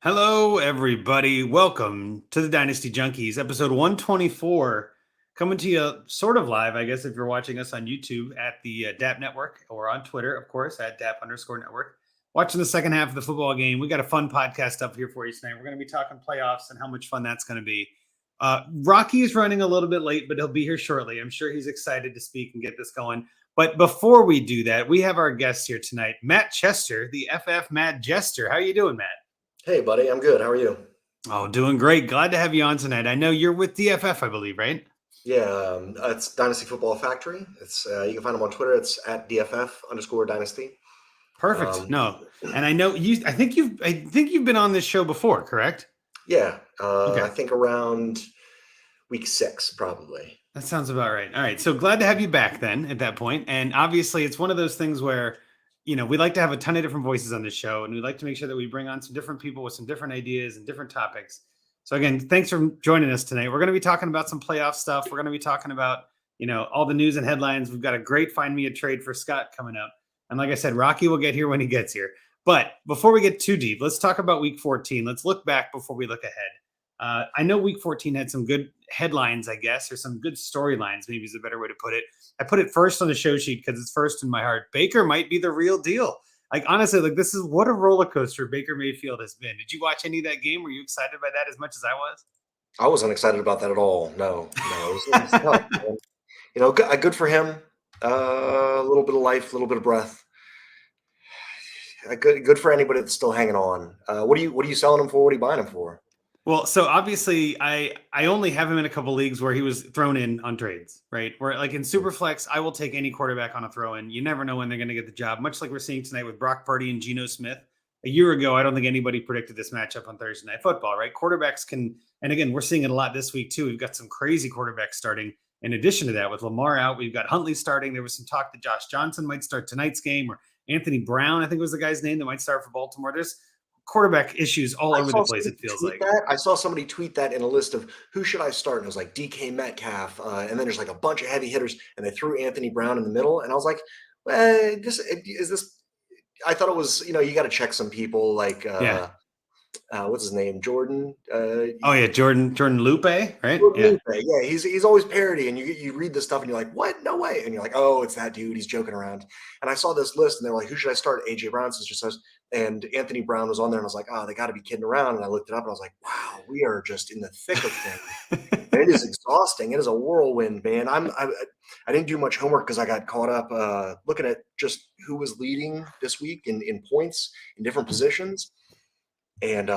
Hello, everybody. Welcome to the Dynasty Junkies, episode 124, coming to you sort of live, I guess, if you're watching us on YouTube at the DAP Network or on Twitter, of course, at DAP_network. Watching the second half of the football game. We got a fun podcast up here for you tonight. We're going to be talking playoffs and how much fun that's going to be. Rocky's running a little bit late, but he'll be here shortly. I'm sure he's excited to speak and get this going. But before we do that, we have our guest here tonight, Matt Chester, the FF Mad Jester. How are you doing, Matt? Hey, buddy. I'm good. How are you? Oh, doing great. Glad to have you on tonight. I know you're with DFF, I believe, right? Yeah, it's Dynasty Football Factory. It's you can find them on Twitter. It's at DFF_Dynasty. Perfect. No, and I know you. I think you've been on this show before, correct? Yeah, Okay. I think around week 6, probably. That sounds about right. All right. So glad to have you back then at that point. And obviously, it's one of those things where, we like to have a ton of different voices on this show, and we like to make sure that we bring on some different people with some different ideas and different topics. So again, thanks for joining us tonight. We're going to be talking about some playoff stuff. We're going to be talking about, all the news and headlines. We've got a great Find Me a Trade for Scott coming up. And like I said, Rocky will get here when he gets here. But before we get too deep, let's talk about week 14. Let's look back before we look ahead. I know week 14 had some good headlines, I guess, or some good storylines, maybe is a better way to put it. I put it first on the show sheet because it's first in my heart. Baker might be the real deal. Like, honestly, this is what a roller coaster Baker Mayfield has been. Did you watch any of that game? Were you excited by that as much as I was? I wasn't excited about that at all. No. It was tough. Good for him. A little bit of life, a little bit of breath. Good for anybody that's still hanging on. What are you selling him for? What are you buying him for? Well, so obviously I only have him in a couple leagues where he was thrown in on trades, right? Where like in Superflex, I will take any quarterback on a throw in. You never know when they're going to get the job, much like we're seeing tonight with Brock Purdy and Geno Smith. A year ago, I don't think anybody predicted this matchup on Thursday Night Football, right? Quarterbacks can, and again, we're seeing it a lot this week too. We've got some crazy quarterbacks starting. In addition to that, with Lamar out, we've got Huntley starting. There was some talk that Josh Johnson might start tonight's game, or Anthony Brown, I think was the guy's name that might start for Baltimore. There's quarterback issues all over the place, it feels like. I saw somebody tweet that in a list of who should I start, and it was like DK Metcalf, and then there's like a bunch of heavy hitters, and they threw Anthony Brown in the middle, and I was like, well, this. I thought it was, you got to check some people like, what's his name, Jordan? Jordan Lupe, right? Jordan Lupe. Yeah, he's always parody, and you read this stuff, and you're like, what? No way, and you're like, oh, it's that dude. He's joking around. And I saw this list, and they're like, who should I start? AJ Brown says. And Anthony Brown was on there, and I was like, oh, they got to be kidding around. And I looked it up, and I was like, wow, we are just in the thick of things. And it is exhausting. It is a whirlwind, man. I didn't do much homework because I got caught up looking at just who was leading this week in points in different positions. And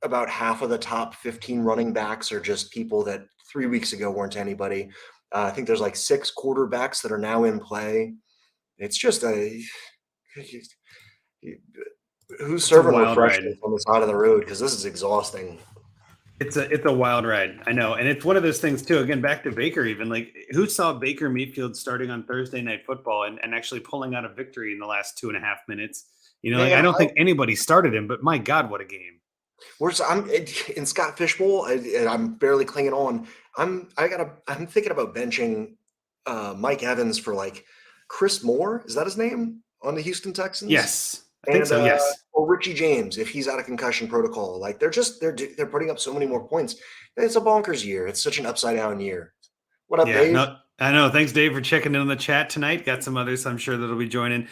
about half of the top 15 running backs are just people that 3 weeks ago weren't anybody. I think there's like 6 quarterbacks that are now in play. It's just who's serving refreshments on the side of the road, because this is exhausting. It's a wild ride. I know. And it's one of those things too, again, back to Baker, even like who saw Baker Mayfield starting on Thursday Night Football and actually pulling out a victory in the last 2.5 minutes? I don't think anybody started him, but my God, what a game. I'm in Scott Fishbowl, and I'm barely clinging on. I'm thinking about benching Mike Evans for like Chris Moore. Is that his name on the Houston Texans? Yes. I think so, yes. Or Richie James, if he's out of concussion protocol. Like they're putting up so many more points. It's a bonkers year. It's such an upside down year. What up, Dave? No, I know. Thanks, Dave, for checking in on the chat tonight. Got some others I'm sure that'll be joining.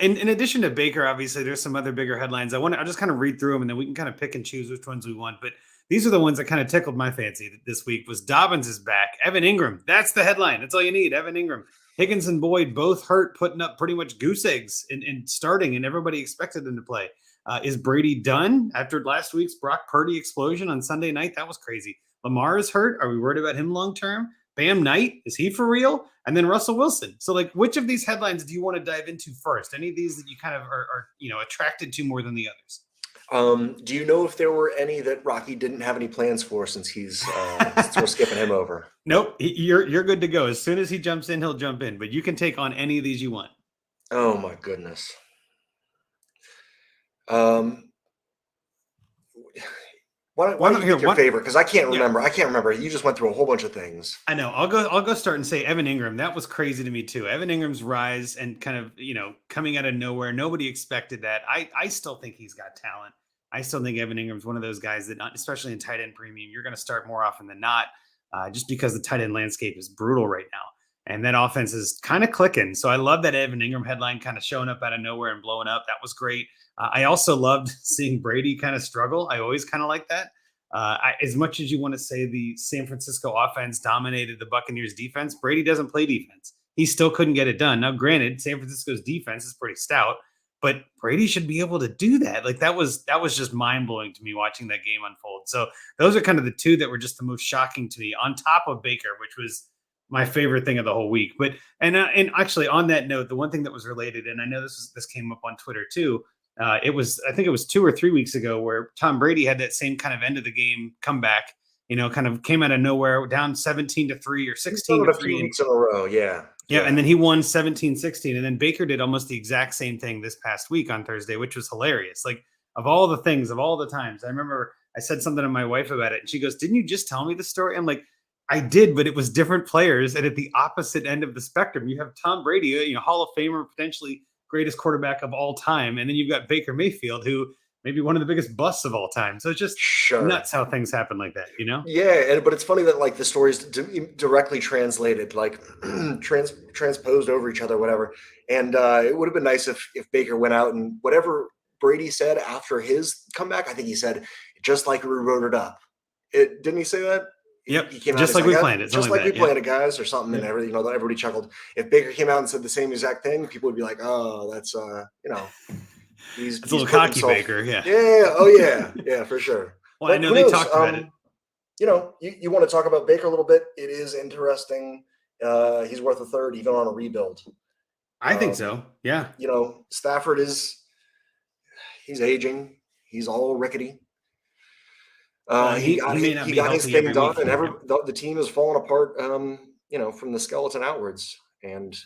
In addition to Baker, obviously, there's some other bigger headlines. I'll just kind of read through them, and then we can kind of pick and choose which ones we want. But these are the ones that kind of tickled my fancy this week. Was Dobbins is back. Evan Ingram. That's the headline. That's all you need. Evan Ingram. Higgins and Boyd both hurt, putting up pretty much goose eggs in starting, and everybody expected them to play. Is Brady done after last week's Brock Purdy explosion on Sunday night? That was crazy. Lamar is hurt. Are we worried about him long term? Bam Knight, is he for real? And then Russell Wilson. So, like, which of these headlines do you want to dive into first? Any of these that you kind of are attracted to more than the others? Do you know if there were any that Rocky didn't have any plans for since since we're skipping him over? Nope, you're good to go. As soon as he jumps in, he'll jump in. But you can take on any of these you want. Oh my goodness. Why don't you pick your favorite? Because I can't remember. I can't remember. You just went through a whole bunch of things. I know. I'll go start and say Evan Ingram. That was crazy to me too. Evan Ingram's rise and kind of coming out of nowhere. Nobody expected that. I still think he's got talent. I still think Evan Ingram's one of those guys that, especially in tight end premium, you're going to start more often than not, just because the tight end landscape is brutal right now. And that offense is kind of clicking. So I love that Evan Ingram headline kind of showing up out of nowhere and blowing up. That was great. I also loved seeing Brady kind of struggle. I always kind of like that. As much as you want to say the San Francisco offense dominated the Buccaneers defense, Brady doesn't play defense. He still couldn't get it done. Now, granted, San Francisco's defense is pretty stout, but Brady should be able to do that. Like that was just mind blowing to me watching that game unfold. So those are kind of the two that were just the most shocking to me, on top of Baker, which was my favorite thing of the whole week. But and actually on that note, the one thing that was related, and I know this came up on Twitter too. I think it was 2 or 3 weeks ago where Tom Brady had that same kind of end of the game comeback. Kind of came out of nowhere, down 17-3 or 16-3. A few weeks in a row, yeah. Yeah, and then he won 17-16. And then Baker did almost the exact same thing this past week on Thursday, which was hilarious. Like, of all the things, of all the times, I remember I said something to my wife about it, and she goes, "Didn't you just tell me the story?" I'm like, I did, but it was different players. And at the opposite end of the spectrum, you have Tom Brady, Hall of Famer, potentially greatest quarterback of all time. And then you've got Baker Mayfield, who maybe one of the biggest busts of all time. So it's just nuts how things happen like that, Yeah, but it's funny that like the stories directly translated, like transposed over each other, whatever. And it would have been nice if Baker went out and whatever Brady said after his comeback, I think he said, just like we wrote it up. Didn't he say that? Yep. He came just out like we planned it. Just like we planned it, guys, or something. And everybody chuckled. If Baker came out and said the same exact thing, people would be like, "Oh, that's he's a little cocky Baker." Yeah. Oh yeah. Yeah, for sure. Well, I know they talked about it. You want to talk about Baker a little bit. It is interesting. He's worth a third, even on a rebuild. I think so. Yeah. Stafford he's aging. He's all rickety. He got his thing done, and the team is falling apart. From the skeleton outwards. And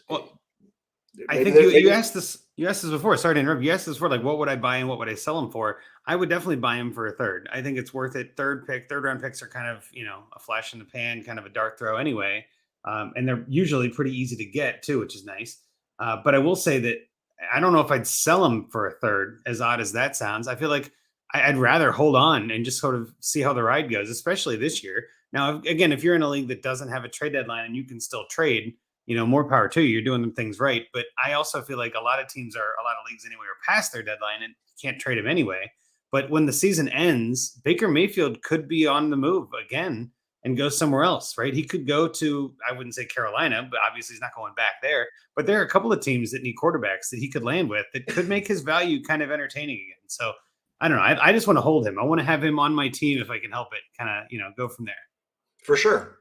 I think you asked this. You asked this before. Sorry to interrupt. You asked this before, like, what would I buy and what would I sell him for? I would definitely buy him for a third. I think it's worth it. Third round picks are kind of a flash in the pan, kind of a dart throw anyway, and they're usually pretty easy to get too, which is nice. But I will say that I don't know if I'd sell him for a third. As odd as that sounds, I feel like I'd rather hold on and just sort of see how the ride goes, especially this year. Now, again, if you're in a league that doesn't have a trade deadline and you can still trade, more power to you. You're doing things right. But I also feel like a lot of leagues anyway are past their deadline and can't trade him anyway. But when the season ends, Baker Mayfield could be on the move again and go somewhere else, right? He could go to, I wouldn't say Carolina, but obviously he's not going back there. But there are a couple of teams that need quarterbacks that he could land with that could make his value kind of entertaining again. So I don't know. I just want to hold him. I want to have him on my team if I can help it. Kind of, go from there. For sure.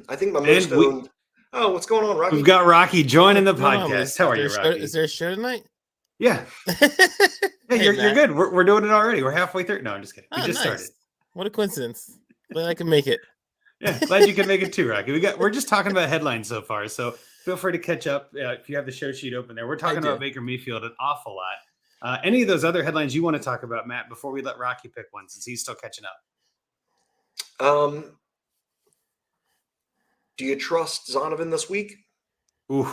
I think my most owned. Oh, what's going on, Rocky? We've got Rocky joining the podcast. How are you, Rocky? Is there a show tonight? Yeah. You're good. We're doing it already. We're halfway through. No, I'm just kidding. We just started. What a coincidence. Glad I can make it. Yeah, glad you can make it too, Rocky. We're just talking about headlines so far, so feel free to catch up if you have the show sheet open there. We're talking about Baker Mayfield an awful lot. Any of those other headlines you want to talk about, Matt, before we let Rocky pick one, since he's still catching up? Do you trust Zonovan this week? Ooh,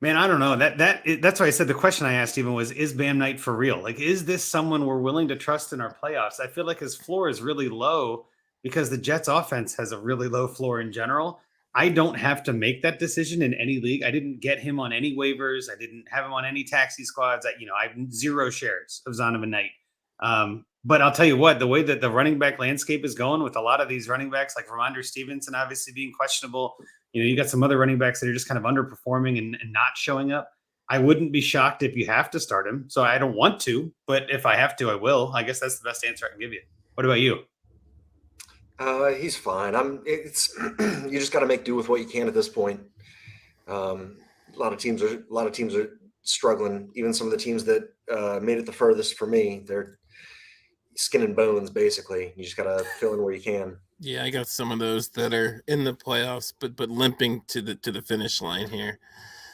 man, I don't know. That's why I said the question I asked even was, is Bam Knight for real? Like, is this someone we're willing to trust in our playoffs? I feel like his floor is really low because the Jets offense has a really low floor in general. I don't have to make that decision in any league. I didn't get him on any waivers. I didn't have him on any taxi squads. I have 0 shares of Zonovan Knight. But I'll tell you what, the way that the running back landscape is going with a lot of these running backs, like Ramondre Stevenson, obviously being questionable, you got some other running backs that are just kind of underperforming and not showing up. I wouldn't be shocked if you have to start him. So I don't want to, but if I have to, I will. I guess that's the best answer I can give you. What about you? He's fine. You just got to make do with what you can at this point. A lot of teams are struggling. Even some of the teams that made it the furthest for me, they're skin and bones, basically. You just got to fill in where you can. Yeah, I got some of those that are in the playoffs, but limping to the finish line here.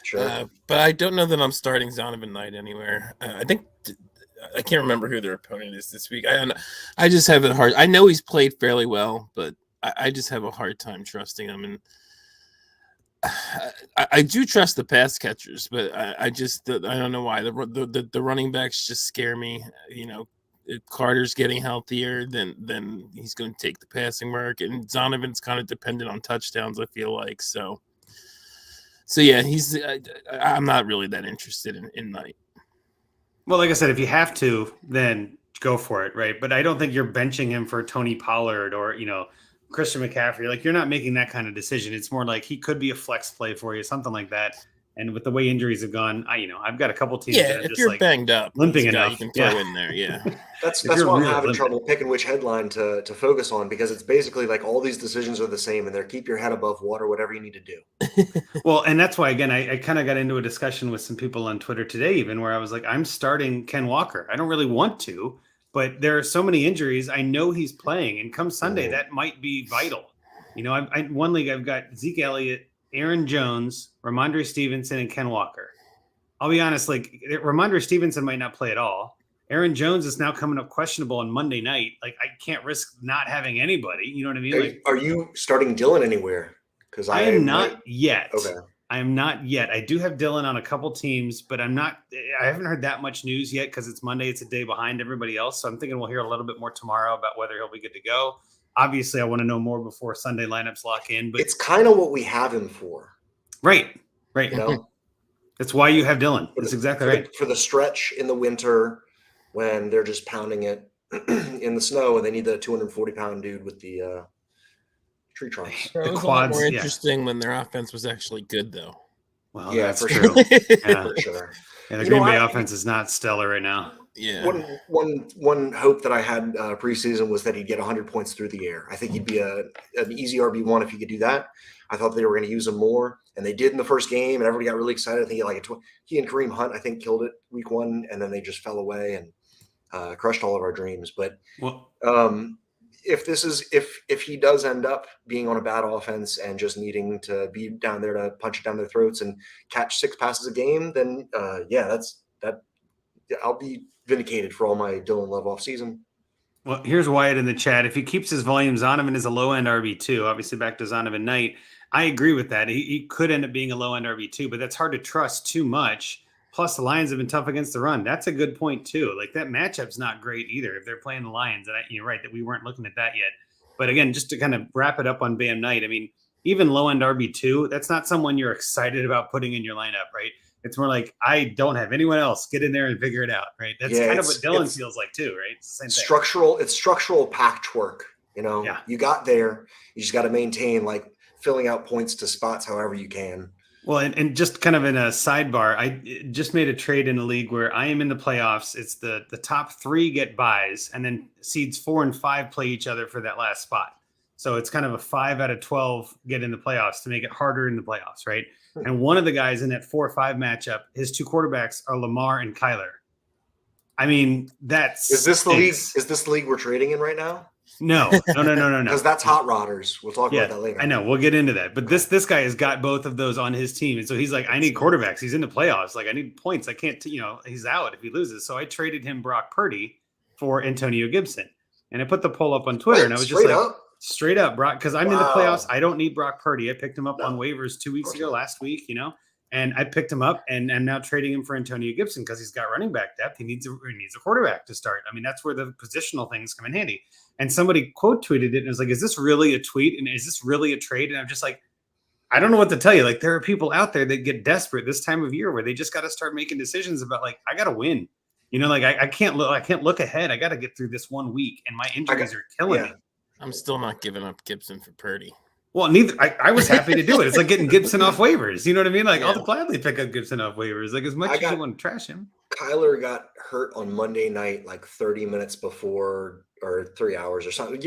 Sure. But I don't know that I'm starting Zonovan Knight anywhere. I think I can't remember who their opponent is this week. I just have a hard. I know he's played fairly well, but I just have a hard time trusting him. And I do trust the pass catchers, but I don't know why the running backs just scare me. if Carter's getting healthier, then he's going to take the passing work, and Zonovan's kind of dependent on touchdowns, I feel like. So yeah, I'm not really that interested in Knight. Well, like I said, if you have to, then go for it, right? But I don't think you're benching him for Tony Pollard or, Christian McCaffrey. Like, you're not making that kind of decision. It's more like he could be a flex play for you, something like that. And with the way injuries have gone, I've got a couple teams that are if just you're like banged up, limping he's a guy enough. you can throw in there. Yeah. That's If you're why I'm really having limping. trouble picking which headline to focus on, because it's basically like all these decisions are the same and they're keep your head above water, whatever you need to do. Well, and that's why, again, I kind of got into a discussion with some people on Twitter today, even where I was like, I'm starting Ken Walker. I don't really want to, but there are so many injuries. I know he's playing, and come Sunday, that might be vital. In one league, I've got Zeke Elliott, Aaron Jones, Ramondre Stevenson, and Ken Walker. I'll be honest, like Ramondre Stevenson might not play at all. Aaron Jones is now coming up questionable on Monday night. Like, I can't risk not having anybody. You know what I mean? Are you starting Dylan anywhere? Because I am not yet. Okay. I am not yet. I do have Dylan on a couple teams, but I haven't heard that much news yet because it's Monday. It's a day behind everybody else. So I'm thinking we'll hear a little bit more tomorrow about whether he'll be good to go. Obviously, I want to know more before Sunday lineups lock in. But it's kind of what we have him for. Right. That's why you have Dylan. That's exactly right. For the stretch in the winter when they're just pounding it in the snow and they need the 240-pound dude with the tree trunks. It was quads, a lot more interesting when their offense was actually good, though. Well, yeah, that's for true. Sure. For sure. Yeah, the Green Bay offense is not stellar right now. Yeah. One hope that I had preseason was that he'd get 100 points through the air. I think he'd be an easy RB1 if he could do that. I thought they were going to use him more, and they did in the first game, and everybody got really excited. I think he and Kareem Hunt, I think, killed it week 1, and then they just fell away and crushed all of our dreams. But if he does end up being on a bad offense and just needing to be down there to punch it down their throats and catch 6 passes a game, then I'll be vindicated for all my Dylan Love off season. Well, here's Wyatt in the chat. If he keeps his volume, Zonovan is a low-end RB2. Obviously, back to Zonovan Knight. I agree with that. He could end up being a low-end RB2, but that's hard to trust too much. Plus, the Lions have been tough against the run. That's a good point, too. Like, that matchup's not great either if they're playing the Lions. And you're right that we weren't looking at that yet. But, again, just to kind of wrap it up on Bam Knight, I mean, even low-end RB2, that's not someone you're excited about putting in your lineup, right? It's more like, I don't have anyone else. Get in there and figure it out, right? That's kind of what Dylan feels like too, right? It's the same thing. It's structural patchwork, Yeah. You got there. You just got to maintain, like, filling out points to spots however you can. Well, and just kind of in a sidebar, I just made a trade in a league where I am in the playoffs. It's the top 3 get buys, and then seeds 4 and 5 play each other for that last spot. So it's kind of a 5 out of 12 get in the playoffs to make it harder in the playoffs, right? And one of the guys in that 4 or 5 matchup, his 2 quarterbacks are Lamar and Kyler. I mean, is this the league? Is this the league we're trading in right now? No. Because that's hot rodders. We'll talk about that later. I know. We'll get into that. But this guy has got both of those on his team. And so he's like, I need quarterbacks. He's in the playoffs. Like, I need points. I can't, he's out if he loses. So I traded him Brock Purdy for Antonio Gibson. And I put the poll up on Twitter. And I was just like, straight up, Brock, because I'm in the playoffs. I don't need Brock Purdy. I picked him up on waivers 2 weeks ago, last week, and I picked him up and I'm now trading him for Antonio Gibson because he's got running back depth. He needs a quarterback to start. I mean, that's where the positional things come in handy. And somebody quote tweeted it and was like, is this really a tweet? And is this really a trade? And I'm just like, I don't know what to tell you. Like, there are people out there that get desperate this time of year where they just got to start making decisions about, like, I got to win. Like, I can't look ahead. I got to get through this 1 week, and my injuries are killing me. I'm still not giving up Gibson for Purdy. Well, neither. I was happy to do it. It's like getting Gibson off waivers. You know what I mean? Like, I'll gladly pick up Gibson off waivers. Like, as much as you want to trash him. Kyler got hurt on Monday night, like 30 minutes before, or 3 hours or something.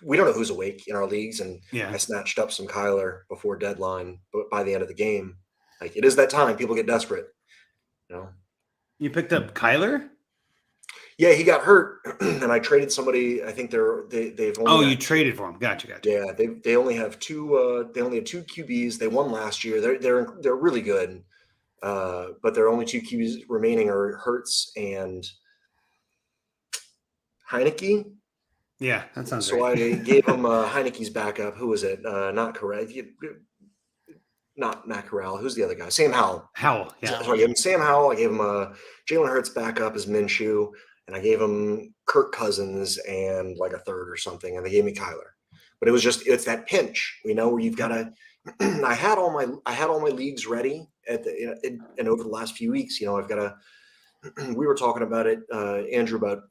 We don't know who's awake in our leagues, and I snatched up some Kyler before deadline. But by the end of the game, like, it is that time. People get desperate. You picked up Kyler? Yeah, he got hurt, and I traded somebody. I think they've only. You traded for him. Gotcha. Yeah, they only have 2. They only have 2 QBs. They won last year. They're really good, but their only 2 QBs remaining are Hurts and Heineke. Yeah, that sounds so right. I gave him Heineke's backup. Who was it? Not correct. Not Matt Corral. Who's the other guy? Sam Howell. Howell, yeah. So I gave him Sam Howell. I gave him Jalen Hurts backup as Minshew. and I gave them Kirk Cousins and like a third or something, and they gave me Kyler. But it's that pinch, where you've got to. I had all my leagues ready and over the last few weeks, I've got to. We were talking about it, Andrew, about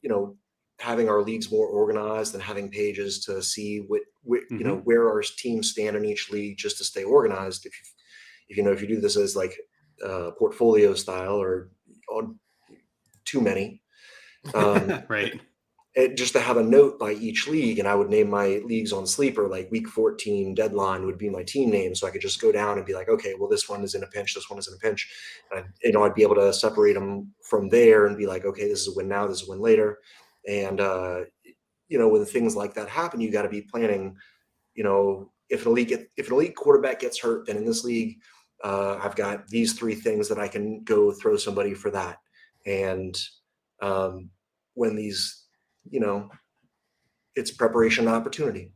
having our leagues more organized and having pages to see where our teams stand in each league, just to stay organized. If you do this as like portfolio style or on too many, right. Just to have a note by each league, and I would name my leagues on Sleeper, like week 14 deadline would be my team name. So I could just go down and be like, okay, well, this one is in a pinch. This one is in a pinch. And I'd be able to separate them from there and be like, okay, this is a win now. This is a win later. And, when things like that happen, you got to be planning, if an elite quarterback gets hurt, then in this league, I've got these 3 things that I can go throw somebody for that. And when these, it's preparation and opportunity.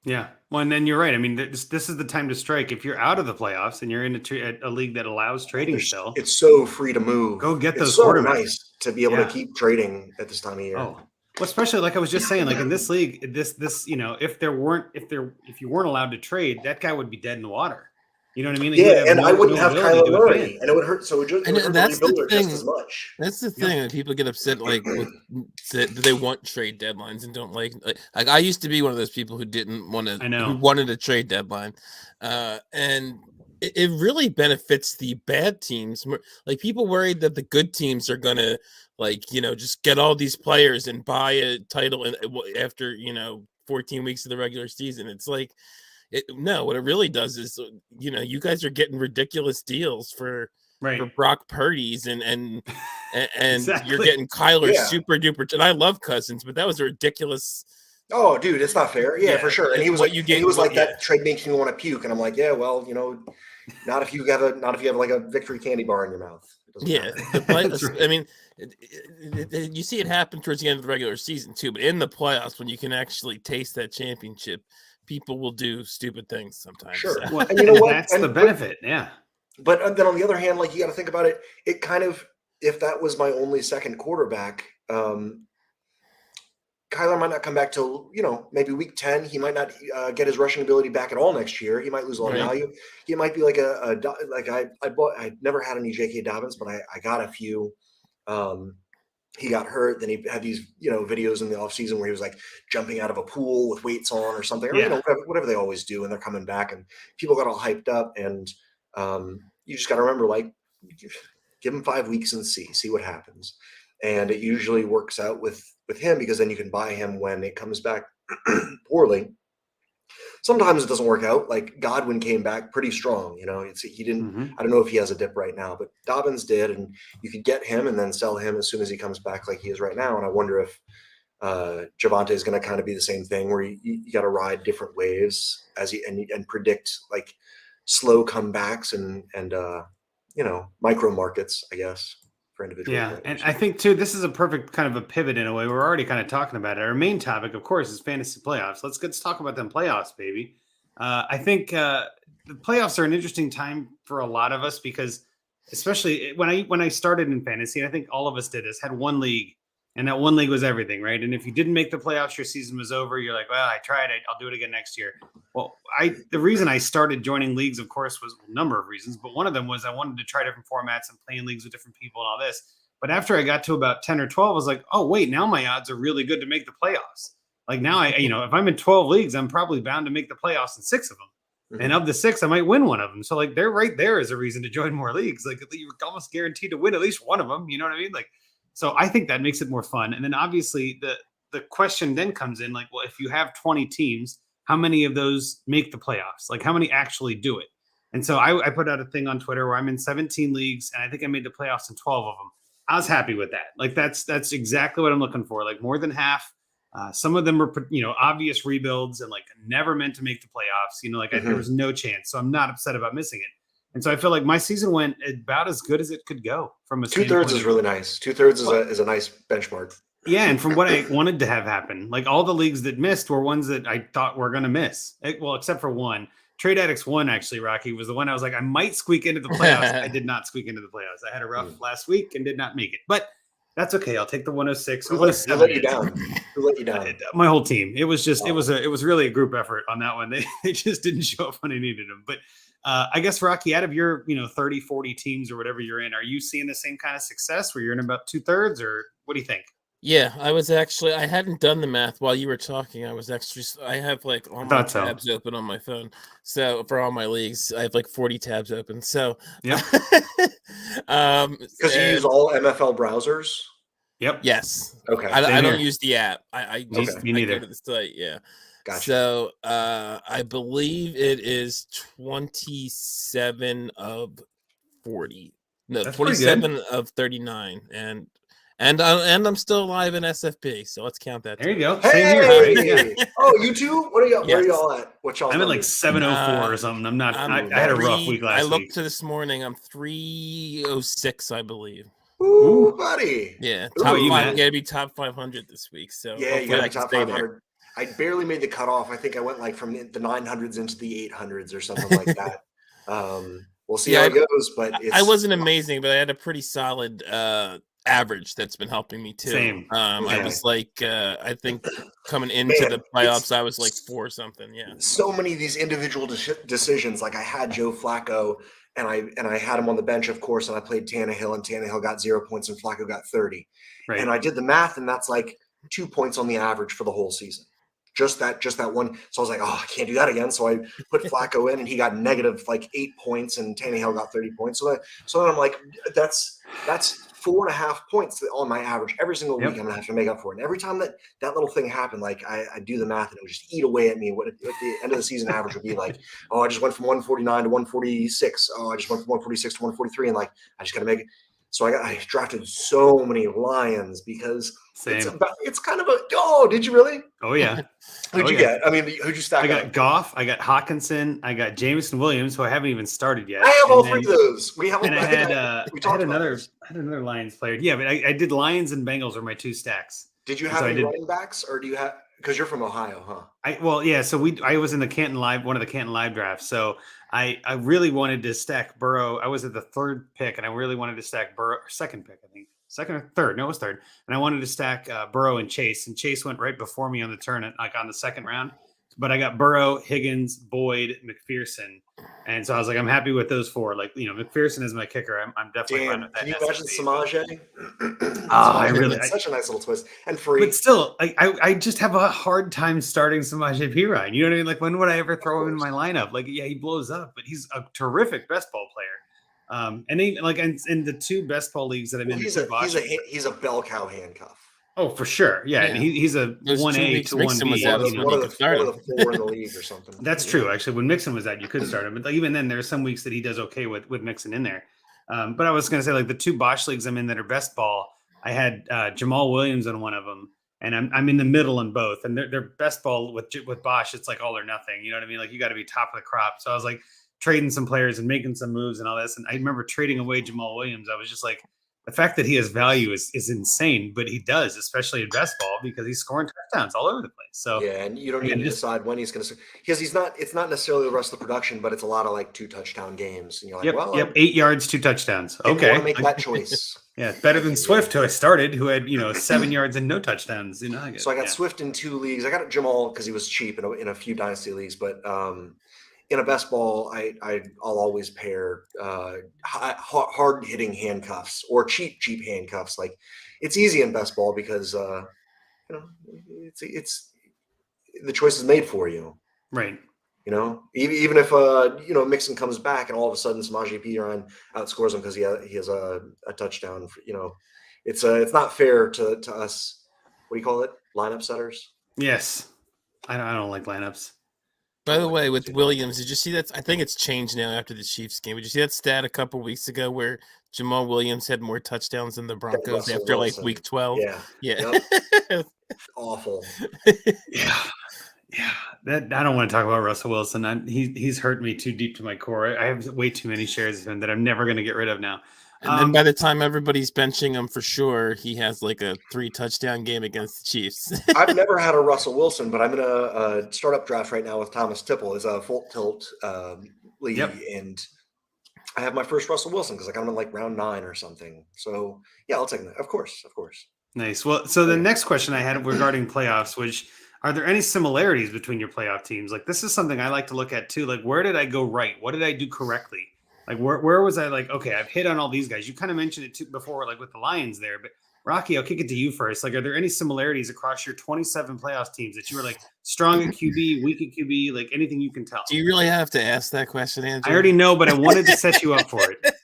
Yeah. Well, and then you're right. I mean, this is the time to strike. If you're out of the playoffs and you're in a league that allows trading still, it's so free to move. Go get those so quarterbacks. Nice to be able to keep trading at this time of year. Oh, well, especially like I was just saying, like in this league, if you weren't allowed to trade, that guy would be dead in the water. You know what I mean? Like and I wouldn't have Kyler Murray, and it would hurt. So it would hurt that's the the rebuilder thing. just as much. That's the thing that people get upset that they want trade deadlines and don't like I used to be one of those people who didn't want to. Who wanted a trade deadline, and it really benefits the bad teams. Like people worried that the good teams are gonna just get all these players and buy a title after 14 weeks of the regular season. It's like. What it really does is, you guys are getting ridiculous deals for Brock Purdy's and exactly. You're getting Kyler super duper. And I love Cousins, but that was a ridiculous. Oh, dude, it's not fair. Yeah, for sure. And he was that trade making you want to puke. And I'm like, yeah, well, not if you have like a victory candy bar in your mouth. I mean, you see it happen towards the end of the regular season too, but in the playoffs when you can actually taste that championship. People will do stupid things sometimes. Sure. So. Well, and you know what? That's the benefit. Yeah. But then on the other hand, like you got to think about it. It kind of, if that was my only second quarterback, Kyler might not come back till, maybe week 10. He might not get his rushing ability back at all next year. He might lose a lot of value. He might be like I never had any J.K. Dobbins, but I got a few. He got hurt. Then he had these, videos in the offseason where he was like jumping out of a pool with weights on or something, or, whatever they always do. And they're coming back and people got all hyped up. And you just got to remember, like, give him 5 weeks and see what happens. And it usually works out with him because then you can buy him when it comes back poorly. Sometimes it doesn't work out. Like Godwin came back pretty strong. He didn't. I don't know if he has a dip right now, but Dobbins did, and you could get him and then sell him as soon as he comes back, like he is right now. And I wonder if Javonte is going to kind of be the same thing, where you got to ride different waves and predict like slow comebacks and micro markets, I guess. For individual players. And I think too, this is a perfect kind of a pivot in a way. We're already kind of talking about it. Our main topic, of course, is fantasy playoffs. Let's talk about them playoffs, baby. I think the playoffs are an interesting time for a lot of us because, especially when I started in fantasy, and I think all of us did this, had one league, and that one league was everything, right? And if you didn't make the playoffs, your season was over. You're like, well, I tried it. I'll do it again next year. Well, the reason I started joining leagues, of course, was a number of reasons, but one of them was I wanted to try different formats and play in leagues with different people and all this. But after I got to about 10 or 12, I was like, oh, wait, now my odds are really good to make the playoffs. Like now, if I'm in 12 leagues, I'm probably bound to make the playoffs in 6 of them. Mm-hmm. And of the 6, I might win one of them. So like they're right there as a reason to join more leagues. Like you're almost guaranteed to win at least one of them. You know what I mean? Like, so I think that makes it more fun. And then obviously the question then comes in like, well, if you have 20 teams, how many of those make the playoffs? Like how many actually do it? And so I put out a thing on Twitter where I'm in 17 leagues and I think I made the playoffs in 12 of them. I was happy with that. Like that's exactly what I'm looking for. Like more than half. Some of them were, obvious rebuilds and like never meant to make the playoffs. There was no chance. So I'm not upset about missing it. And so I feel like my season went about as good as it could go from a 2/3 is really nice. 2/3 is a nice benchmark. Yeah. And from what I wanted to have happen, like all the leagues that missed were ones that I thought were going to miss. Well, except for one. Trade Addicts 1, actually, Rocky, was the one I was like, I might squeak into the playoffs. I did not squeak into the playoffs. I had a rough last week and did not make it. But That's okay. I'll take the 106. Who let you down? Who let you down? My whole team. It was just it was really a group effort on that one. They just didn't show up when I needed them. But I guess, Rocky, out of your 30, 40 teams or whatever you're in, are you seeing the same kind of success where you're in about 2/3, or what do you think? Yeah, I hadn't done the math while you were talking. I have like all my tabs open on my phone. So for all my leagues, I have like 40 tabs open. So yeah. Because you use all MFL browsers? Yep. Yes. Okay. I don't use the app. I Me neither. go to the site. Yeah. Gotcha. So I believe it is 27 of 40. No, That's 27 of 39. And I'm still alive in SFP, so let's count that. There you go. Hey! Same here. Right? Yeah. Oh, you too? What are y'all? Yes. Where are y'all at? What y'all? I'm at like 704 or something. I'm not. I had a rough week last week. I looked to this morning. I'm 306, I believe. Ooh, buddy. Yeah, Top top you, five. Matt? Got to be top 500 this week. So Yeah, you got I to top stay 500. there. I barely made the cutoff. I think I went like from the 900s into the 800s or something like that. We'll see how it goes. But I wasn't amazing, but I had a pretty solid average that's been helping me too. Same. I was like, I think coming into the playoffs, I was like 4 something. Yeah. So many of these individual decisions. Like I had Joe Flacco, and I had him on the bench, of course, and I played Tannehill, and Tannehill got 0 points, and Flacco got 30. Right. And I did the math, and that's like 2 points on the average for the whole season. Just that one. So I was like, oh, I can't do that again. So I put Flacco in, and he got negative like 8 points, and Tannehill got 30 points. So then I'm like, that's 4.5 points on my average every single week. I'm gonna have to make up for it. And every time that little thing happened, like I do the math, and it would just eat away at me. What at the end of the season average would be like, oh, I just went from 149 to 146. Oh, I just went from 146 to 143, and like I just gotta make it. So I drafted so many Lions because it's kind of did you really? Oh yeah. Who'd you get? I mean, who'd you stack? I got Goff, I got Hawkinson, I got Jameson Williams, who I haven't even started yet. I have all 3 of those. We have. And I had another Lions player. Yeah, but I did Lions and Bengals are my 2 stacks. Did you have any running backs, or do you have? Because you're from Ohio, huh? So I was in the Canton Live, one of the Canton Live drafts. So I really wanted to stack Burrow. I was at the 3rd pick, and I really wanted to stack Burrow, or 2nd pick, I think. 2nd or 3rd? No, it was 3rd. And I wanted to stack Burrow and Chase. And Chase went right before me on the turn, like on the 2nd round. But I got Burrow, Higgins, Boyd, McPherson. And so I was like, I'm happy with those 4. Like, McPherson is my kicker. I'm definitely fine with that. Can you imagine Samaje? It's such a nice little twist and free. But still, I just have a hard time starting Samaje Perine. You know what I mean? Like, when would I ever throw him in my lineup? Like, yeah, he blows up, but he's a terrific best ball player. And even like in the 2 best ball leagues that I've been in, he's a bell cow handcuff. Oh, for sure. Yeah. And he's a 1A to 1B. One of the 4 in the league or something. That's true. Actually, when Mixon was out, you could start him. But even then, there's some weeks that he does okay with Mixon in there. But I was going to say, like, the 2 Bosch leagues I'm in that are best ball, I had Jamal Williams on one of them, and I'm in the middle in both. And they're best ball with Bosch. It's like all or nothing. You know what I mean? Like, you got to be top of the crop. So I was like trading some players and making some moves and all this. And I remember trading away Jamal Williams. I was just like, the fact that he has value is insane, but he does, especially in best ball, because he's scoring touchdowns all over the place. So yeah, and you don't need to decide when he's going to, because it's not necessarily the rest of the production, but it's a lot of like 2 touchdown games, and you're like, 8 yards, 2 touchdowns. Okay, I want to make that choice. Yeah, better than Swift, who I started, who had 7 yards and no touchdowns. So I got Swift in 2 leagues. I got Jamal because he was cheap in a few dynasty leagues, but in a best ball, I'll always pair hard hitting handcuffs or cheap handcuffs. Like, it's easy in best ball because it's the choice is made for you, right? Even if Mixon comes back and all of a sudden Samaje Perine outscores him because he has a touchdown. It's not fair to us. What do you call it? Lineup setters. Yes, I don't like lineups. By the way, with Williams, did you see that? I think it's changed now after the Chiefs game. Did you see that stat a couple weeks ago where Jamal Williams had more touchdowns than the Broncos after like week 12? Yeah. Yep. Awful. Yeah. That I don't want to talk about Russell Wilson. He's hurt me too deep to my core. I have way too many shares of him that I'm never going to get rid of now. And then by the time everybody's benching him for sure, he has like a 3 touchdown game against the Chiefs. I've never had a Russell Wilson, but I'm in a startup draft right now with Thomas Tipple. It's a full tilt league, and I have my first Russell Wilson because I got him in like round 9 or something. So yeah, I'll take that. Of course, of course. Nice. Well, so the Yeah. next question I had regarding playoffs, which are there any similarities between your playoff teams? Like this is something I like to look at too. Like where did I go right? What did I do correctly? Like where was I like, okay, I've hit on all these guys. You kind of mentioned it too before, like with the Lions there, but Rocky, I'll kick it to you first. Like, are there any similarities across your 27 playoff teams that you were like strong at QB, weak at QB, like anything you can tell? Do you really have to ask that question, Andrew? I already know, but I wanted to set you up for it.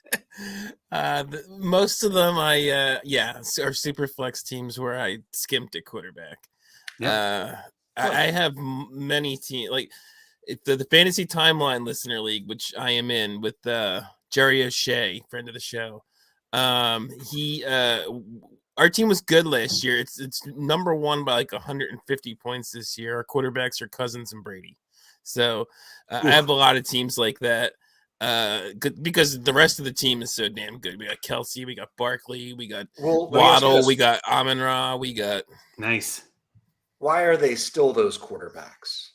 Most of them, are super flex teams where I skimped at quarterback. Yep. I have many teams like the Fantasy Timeline Listener League, which I am in with Jerry O'Shea, friend of the show. Our team was good last year. It's number 1 by like 150 points this year. Our quarterbacks are Cousins and Brady. So I have a lot of teams like that because the rest of the team is so damn good. We got Kelsey, we got Barkley, we got Waddle, we got Amon-Ra, we got nice. Why are they still those quarterbacks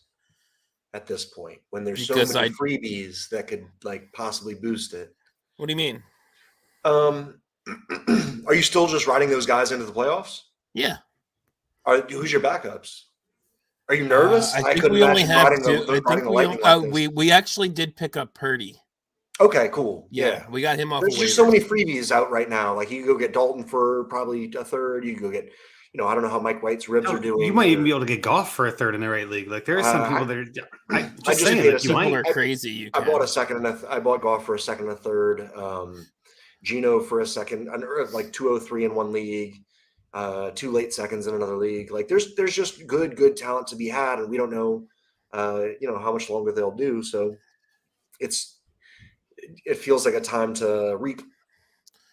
at this point when there's so many freebies that could like possibly boost it? What do you mean? Are you still just riding those guys into the playoffs? Yeah. Who's your backups? Are you nervous? I think we only have we actually did pick up Purdy. Okay, cool. Yeah, we got him off. There's just so many freebies out right now. Like you can go get Dalton for probably a third. You can go get, I don't know how Mike White's ribs are doing. You might even be able to get Goff for a third in the right league. Like there are some people that are. I just saying, like, people are crazy. I bought a second and I bought Goff for a second and a third. Gino for a second, like 203 in one league, 2 late seconds in another league. Like there's just good talent to be had, and we don't know, how much longer they'll do. So it feels like a time to reap.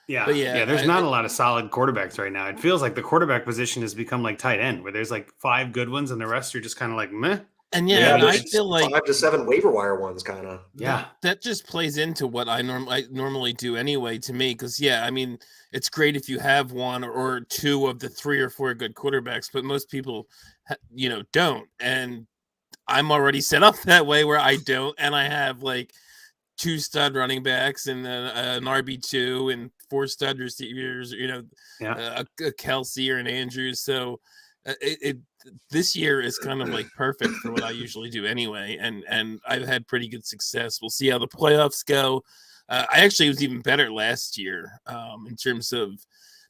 Yeah, there's not a lot of solid quarterbacks right now. It feels like the quarterback position has become like tight end, where there's like 5 good ones, and the rest are just kind of like meh. And I feel like 5 to 7 waiver wire ones, kind of. Yeah, that just plays into what I normally do anyway. To me, because it's great if you have 1 or 2 of the 3 or 4 good quarterbacks, but most people, don't. And I'm already set up that way where I don't, and I have like 2 stud running backs and an RB2 and 4 stud receivers. A Kelsey or an Andrews. So this year is kind of like perfect for what I usually do anyway, and I've had pretty good success. We'll see how the playoffs go. I actually was even better last year in terms of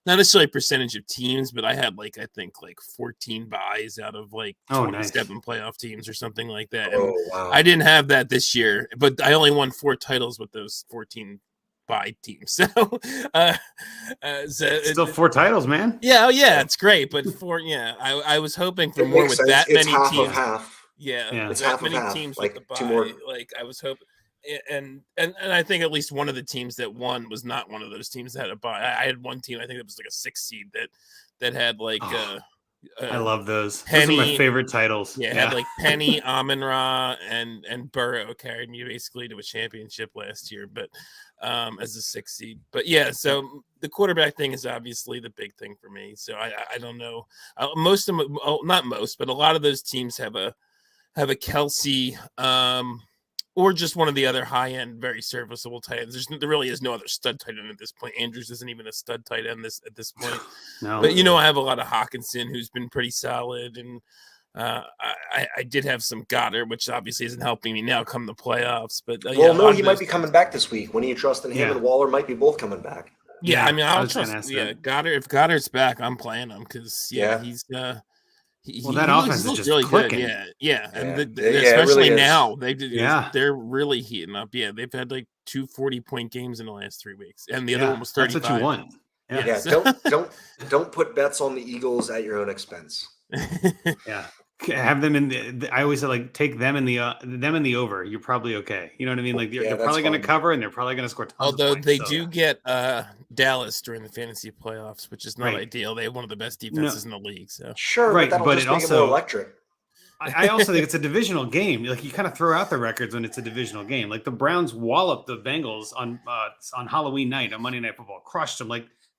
not necessarily percentage of teams, but I had I think 14 buys out of 27 playoff teams or something like that. And wow. I didn't have that this year, but I only won 4 titles with those 14 by team. So still 4 titles, man. Yeah, it's great, but I was hoping for more with that many half teams. Of half. Yeah, it's that half many of half. teams Like with the 2 bye. more. I was hoping, and I think at least one of the teams that won was not one of those teams that had a bye. I had one team, I think it was like a 6 seed that had I love those. Penny, those are my favorite titles. Yeah, had Penny, Amon-Ra, and Burrow carried me basically to a championship last year, but as a 6 seed. But so the quarterback thing is obviously the big thing for me. So I don't know. Most of them, not most, but a lot of those teams have a Kelsey, or just one of the other high-end, very serviceable tight ends. There really is no other stud tight end at this point. Andrews isn't even a stud tight end at this point. No. But, I have a lot of Hawkinson, who's been pretty solid. And I did have some Goddard, which obviously isn't helping me now come the playoffs. But he might be coming back this week. When do you trust in him and Waller might be both coming back? Yeah, I mean, I'll trust Goddard. If Goddard's back, I'm playing him because, he's that offense is just really clicking. Good. Yeah. And really especially now, they're really heating up. Yeah, they've had 2 40-point games in the last 3 weeks, and the other one was 35. That's what you want. Yeah. Don't put bets on the Eagles at your own expense. Yeah. Have them in I always say take them in the over. You're probably okay. You know what I mean? They're probably going to cover, and they're probably going to score tons Although of points, they do get Dallas during the fantasy playoffs, which is not ideal. They have one of the best defenses in the league. So sure, right, but it also more electric. I also think it's a divisional game. You kind of throw out the records when it's a divisional game. The Browns walloped the Bengals on Halloween night on Monday Night Football, crushed them.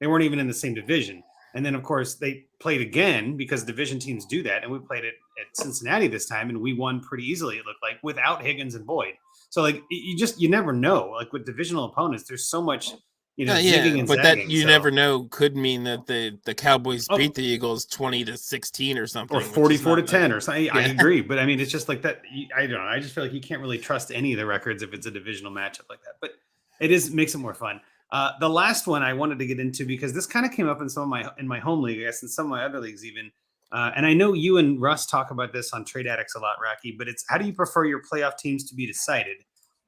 They weren't even in the same division. And then, of course, they played again because division teams do that. And we played it at Cincinnati this time, and we won pretty easily, it looked like, without Higgins and Boyd. So like you never know. Like with divisional opponents, there's so much, zigging and but zagging. that you never know could mean that the Cowboys Oh. beat the Eagles 20-16 or something, or 44-10 or something. I agree, but I mean, it's just like that. I don't know. I just feel like you can't really trust any of the records if it's a divisional matchup like that. But it makes it more fun. The last one I wanted to get into, because this kind of came up in my home league, I guess, in some of my other leagues even. And I know you and Russ talk about this on Trade Addicts a lot, Rocky. But it's, how do you prefer your playoff teams to be decided?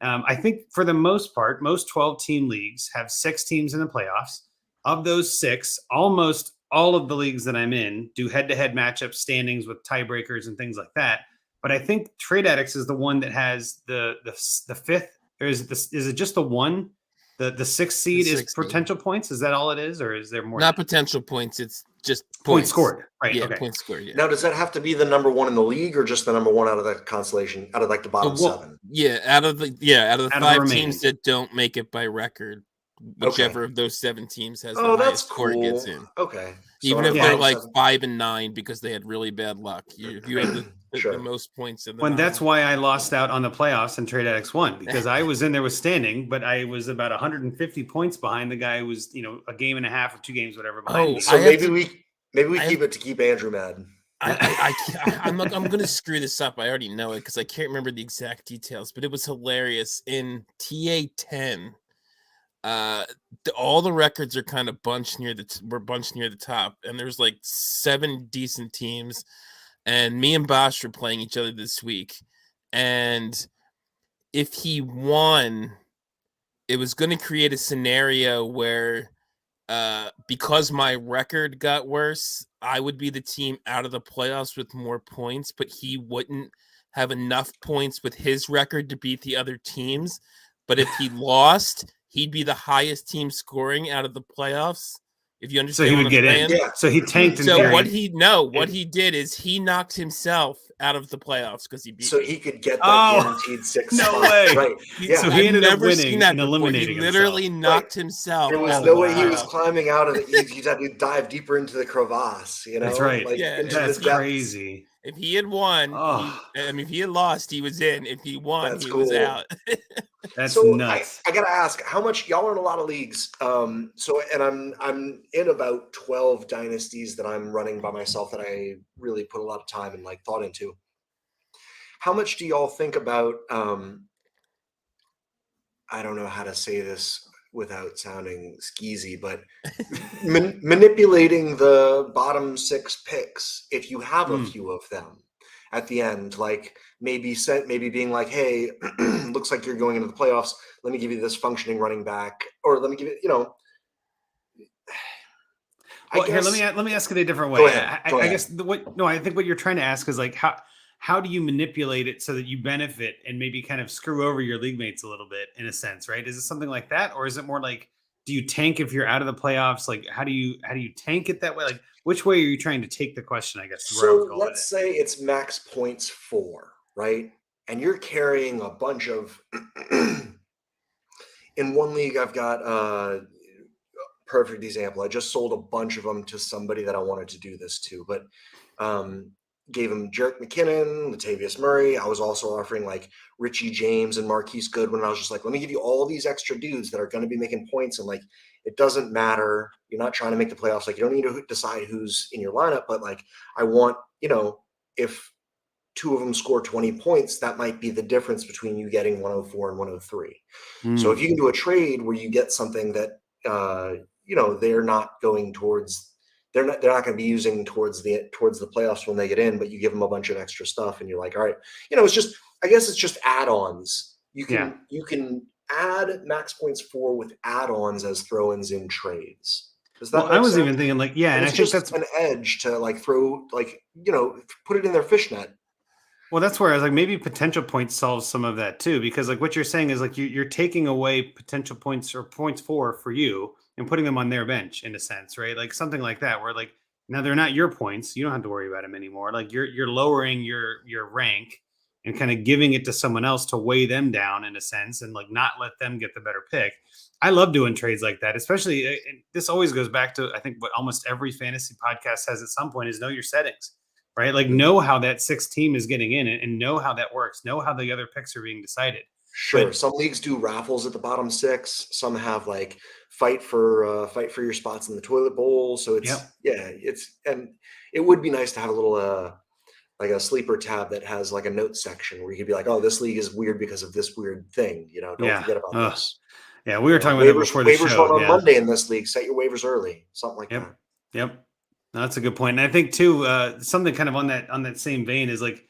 I think for the most part, most 12-team leagues have 6 teams in the playoffs. Of those 6, almost all of the leagues that I'm in do head-to-head matchup standings with tiebreakers and things like that. But I think Trade Addicts is the one that has the 5th, or is it just the one? The 6th seed is potential points. Is that all it is, or is there more? Not potential points. It's just points scored. Right. Yeah, okay. points scored. Yeah. Now, does that have to be the number 1 in the league, or just the number 1 out of the constellation, out of like the bottom 7? Yeah, out of the 5 teams that don't make it by record, whichever of those 7 teams has the highest score gets in. Okay. Even if they're like 5 and 9 because they had really bad luck, you have the most points in the. Well, that's why I lost out on the playoffs and Trade Addicts won, because I was in there with standing, but I was about 150 points behind the guy who was, a game and a half or 2 games, whatever. Behind me. So maybe we keep it to keep Andrew mad. I'm going to screw this up. I already know it because I can't remember the exact details, but it was hilarious. In TA10, all the records are kind of bunched near the top, and there's like 7 decent teams, and me and Bosch were playing each other this week, and if he won, it was going to create a scenario where because my record got worse, I would be the team out of the playoffs with more points, but he wouldn't have enough points with his record to beat the other teams. But if he lost, he'd be the highest team scoring out of the playoffs. If you understand, so he would get in. Yeah. So he tanked. So what he did is he knocked himself out of the playoffs because he beat. So he could get that guaranteed 6. No spot. way! Right. Yeah. So he ended up winning and eliminating. He literally knocked himself. There was no way he was climbing out of it. He'd have to dive deeper into the crevasse. That's right. Like, that's crazy. If he had won, if he had lost, he was in. If he won, he was out. That's nuts. I gotta ask, how much y'all are in a lot of leagues? I'm in about 12 dynasties that I'm running by myself that I really put a lot of time and like thought into. How much do y'all think about? I don't know how to say this without sounding skeezy, but manipulating the bottom 6 picks, if you have a few of them at the end, like maybe being like, hey, looks like you're going into the playoffs. Let me give you this functioning running back, or let me give you, Here, let me ask it a different way. Go ahead. I guess I think what you're trying to ask is like, how do you manipulate it so that you benefit and maybe kind of screw over your league mates a little bit, in a sense, right? Is it something like that? Or is it more like, do you tank if you're out of the playoffs? Like, how do you tank it that way? Like, which way are you trying to take the question, I guess? So let's say it's max points 4, right? And you're carrying a bunch of, in one league, I've got a perfect example. I just sold a bunch of them to somebody that I wanted to do this to, but, gave him Jerick McKinnon, Latavius Murray. I was also offering like Richie James and Marquise Goodwin. I was just like, let me give you all these extra dudes that are going to be making points. And like, it doesn't matter. You're not trying to make the playoffs. Like, you don't need to decide who's in your lineup, but like, I want, if 2 of them score 20 points, that might be the difference between you getting 104 and 103. So if you can do a trade where you get something that, they're not going towards, they're not going to be using towards the playoffs when they get in, but you give them a bunch of extra stuff and you're like, all right, I guess it's just add-ons. You can add max points 4 with add-ons as throw-ins in trades. Does that make I was sense? even thinking like, and I think that's an edge to like throw, like, put it in their fishnet. Well, that's where I was like, maybe potential points solves some of that too, because like what you're saying is like you're taking away potential points or points for you and putting them on their bench in a sense, right? Like something like that, where like now they're not your points, you don't have to worry about them anymore. Like you're lowering your rank and kind of giving it to someone else to weigh them down in a sense, and like not let them get the better pick. I love doing trades like that, especially. This always goes back to, I think, what almost every fantasy podcast has at some point is know your settings. Right? Like know how that 6th team is getting in it and know how that works. Know how the other picks are being decided. Sure. But Some leagues do raffles at the bottom 6. Some have like fight for your spots in the toilet bowl. So yep, and it would be nice to have a little like a sleeper tab that has like a notes section where you could be like, oh, this league is weird because of this weird thing. Don't yeah, forget about this. yeah. We were talking about that Waivers before the waivers run show. on Yeah, Monday in this league. Set your waivers early. Something like yep, that. yep. No, that's a good point. And I think too, something kind of on that same vein is like,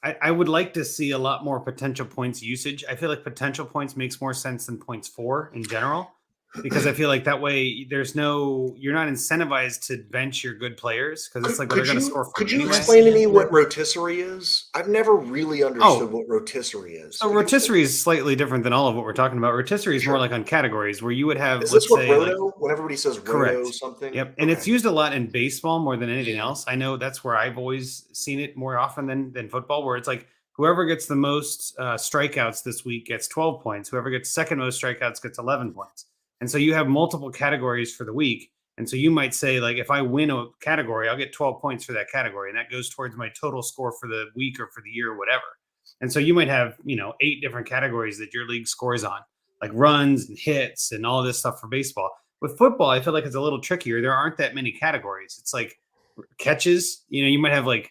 I would like to see a lot more potential points usage. I feel like potential points makes more sense than points for in general, because I feel like that way you're not incentivized to bench your good players because it's like, well, they're going to score for Could you you anyway. explain to me what rotisserie is? I've never really understood Oh, what rotisserie is. so Could you explain- rotisserie is slightly different than all of what we're talking about. Rotisserie is more Sure. like on categories where you would have, Is let's this what say, like, roto? When everybody says roto correct. something, Yep. And it's okay. used a lot in baseball more than anything Yeah. else. I know that's where I've always seen it more often than football, where it's like whoever gets the most strikeouts this week gets 12 points. Whoever gets second most strikeouts gets 11 points. And so you have multiple categories for the week. And so you might say, like, if I win a category, I'll get 12 points for that category. And that goes towards my total score for the week or for the year or whatever. And so you might have, 8 different categories that your league scores on, like runs and hits and all this stuff for baseball. With football, I feel like it's a little trickier. There aren't that many categories. It's like catches, you might have like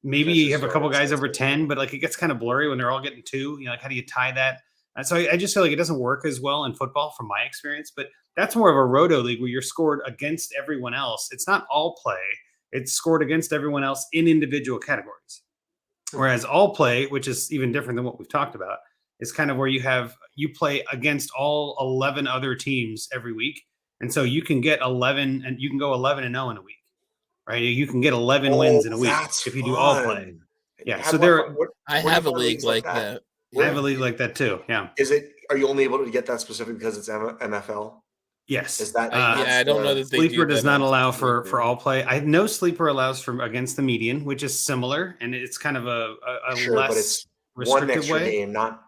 maybe you have a couple guys over 10, but like it gets kind of blurry when they're all getting 2. Like, how do you tie that? So I just feel like it doesn't work as well in football from my experience, but that's more of a roto league where you're scored against everyone else. It's not all play. It's scored against everyone else in individual categories. Whereas all play, which is even different than what we've talked about, is kind of where you play against all 11 other teams every week. And so you can get 11 and you can go 11-0 in a week, right? You can get 11 wins in a week if you do all play. Yeah. So I have a league like that. I have a league like that too. Yeah. Are you only able to get that specific because it's MFL? Yes. Is that I don't know that they sleeper do does that not allow for all play. I know sleeper allows for against the median, which is similar, and it's kind of a less but it's restrictive one extra way. game, not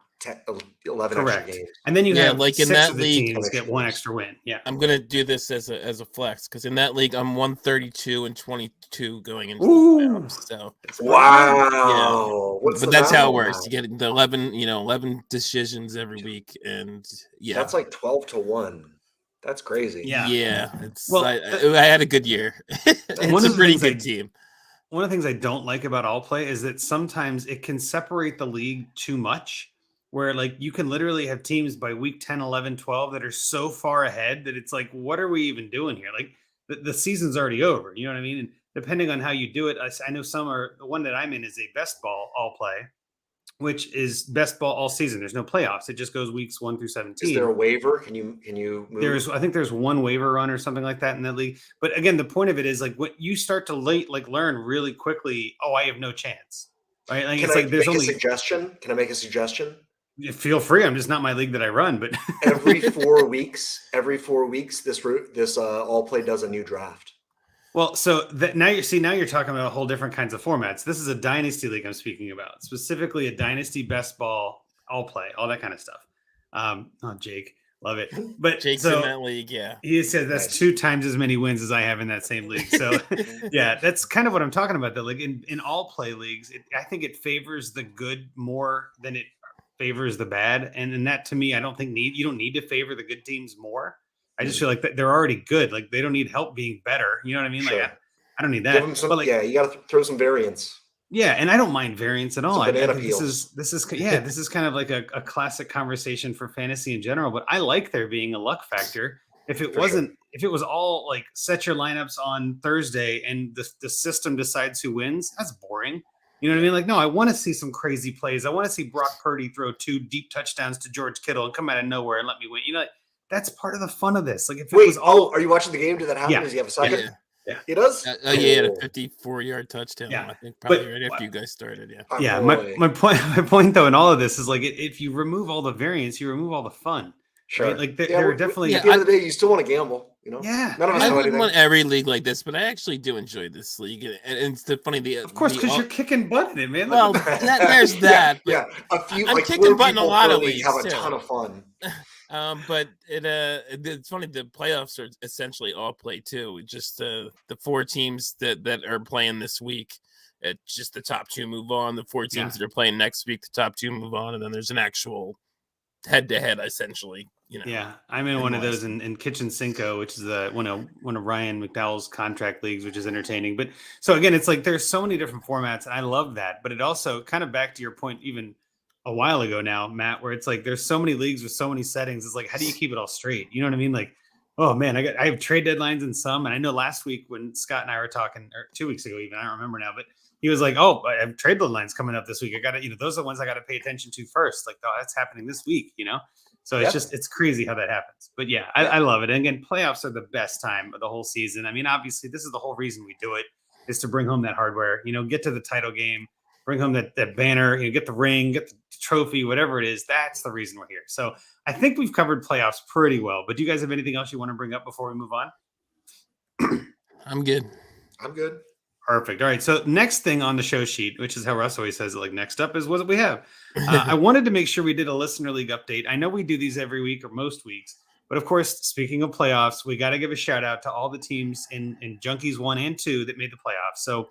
11 Correct. extra games. And then you have like in 6 that of the league, teams get one extra win. Yeah. I'm gonna do this as a flex because in that league I'm 132-22 going into Ooh. the playoffs. So wow. Yeah. But that's how it works. You get the 11 decisions every week, and that's like 12-1. That's crazy. Yeah. It's Well, I had a good year. It's a pretty good team. One of the things I don't like about all play is that sometimes it can separate the league too much, where like you can literally have teams by week 10, 11, 12 that are so far ahead that it's like, what are we even doing here? Like the season's already over. You know what I mean? And depending on how you do it, I know some are, the one that I'm in is a best ball all play, which is best ball all season. There's no playoffs. It just goes weeks 1 through 17. Is there a waiver? Can you move? I think there's one waiver run or something like that in that league. But again, the point of it is like what you start to learn really quickly. Oh, I have no chance. Right? Like Can it's I like there's make only a suggestion? Can I make a suggestion? Feel free. I'm just not my league that I run, but every 4 weeks, this all play does a new draft. Well, so now you're talking about a whole different kinds of formats. This is a dynasty league I'm speaking about, specifically a dynasty best ball, all play, all that kind of stuff. Jake, love it. But Jake's in that league, yeah. He said that's 2 times as many wins as I have in that same league. So yeah, that's kind of what I'm talking about. Though, like in all play leagues, I think it favors the good more than it favors the bad. And in that, to me, I don't think you don't need to favor the good teams more. I just feel like they're already good. Like they don't need help being better. You know what I mean? Sure. Like I don't need that. Give them some, you got to throw some variance. Yeah, and I don't mind variance at all. I think peels. this is kind of like a classic conversation for fantasy in general. But I like there being a luck factor. If it was all like set your lineups on Thursday and the system decides who wins, that's boring. You know what I mean? Like, no, I want to see some crazy plays. I want to see Brock Purdy throw 2 deep touchdowns to George Kittle and come out of nowhere and let me win. You know, that's part of the fun of this. Like, if it was all, are you watching the game? Did that happen? Yeah. Does he have a second? Yeah. He does. He had a 54-yard touchdown. Yeah. I think probably right after you guys started. Yeah. Yeah. My point though in all of this is like if you remove all the variance, you remove all the fun. Sure. Right? Like there are definitely. At the end of the day, you still want to gamble. You know. Yeah. None of us I know wouldn't anything. want every league like this, but I actually do enjoy this league, and it's funny. Of course, because you're kicking butt in it, man. Well, there's that. Yeah. A few. I'm like kicking butt in a lot of leagues. Have a ton of fun. But it's funny. The playoffs are essentially all play too. Just the 4 teams that are playing this week, just the top 2 move on. The 4 teams that are playing next week, the top 2 move on, and then there's an actual head to head, essentially. Yeah, I'm in one of those in Kitchen Cinco, which is one of Ryan McDowell's contract leagues, which is entertaining. But so again, it's like there's so many different formats, and I love that. But it also kind of back to your point, even a while ago now, Matt, where it's like there's so many leagues with so many settings. It's like, how do you keep it all straight? You know what I mean? Like, oh man, I have trade deadlines in some, and I know last week when Scott and I were talking, or 2 weeks ago even, I don't remember now, but he was like, "Oh, I have trade deadlines coming up this week. I got to, those are the ones I got to pay attention to first. Like, oh, that's happening this week, So it's crazy how that happens. But yeah, I love it. And again, playoffs are the best time of the whole season. I mean, obviously, this is the whole reason we do it, is to bring home that hardware, get to the title game, bring home that banner, get the ring, get the trophy, whatever it is. That's the reason we're here. So I think we've covered playoffs pretty well. But do you guys have anything else you want to bring up before we move on? I'm good. Perfect. All right. So next thing on the show sheet, which is how Russ always says it, like next up is what we have. I wanted to make sure we did a listener league update. I know we do these every week or most weeks, but of course, speaking of playoffs, we got to give a shout out to all the teams in Junkies 1 and 2 that made the playoffs. So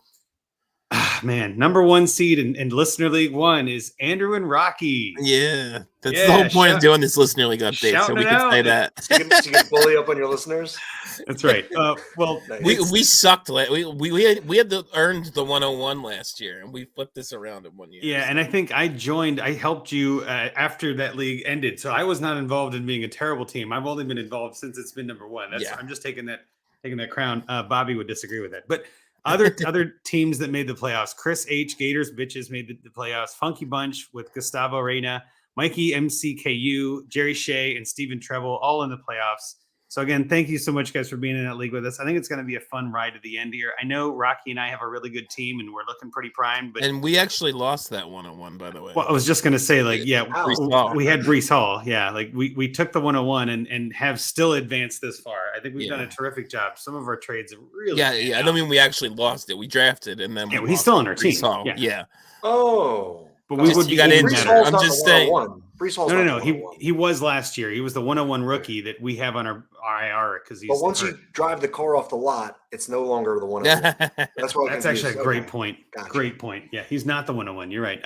man, number 1 seed in listener league 1 is Andrew and Rocky. Yeah. That's the whole point of doing this listener league update. So we can say that. You can bully up on your listeners. That's right. Well, we sucked. We had earned the 101 last year, and we flipped this around in 1 year. Yeah, and I think I helped you after that league ended. So I was not involved in being a terrible team. I've only been involved since it's been number 1. I'm just taking that crown. Bobby would disagree with that, but other teams that made the playoffs: Chris H, Gators Bitches made the playoffs. Funky Bunch with Gustavo Reyna, Mikey MCKU, Jerry Shea, and Stephen Treble all in the playoffs. So again, thank you so much, guys, for being in that league with us. I think it's going to be a fun ride to the end here. I know Rocky and I have a really good team, and we're looking pretty primed. And we actually lost that 101, by the way. Well, I was just going to say, like, we had Brees Hall. Yeah, like we took the 101 and have still advanced this far. I think we've done a terrific job. Some of our trades are really I don't mean we actually lost it. We drafted, and then he's still on our team. Yeah. Oh. But we would be got in better. I'm just saying. No. He was last year. He was the 101 rookie that we have on our IR because he's. But once you drive the car off the lot, it's no longer the 101. That's actually a great point. Gotcha. Great point. Yeah, he's not the 101. You're right.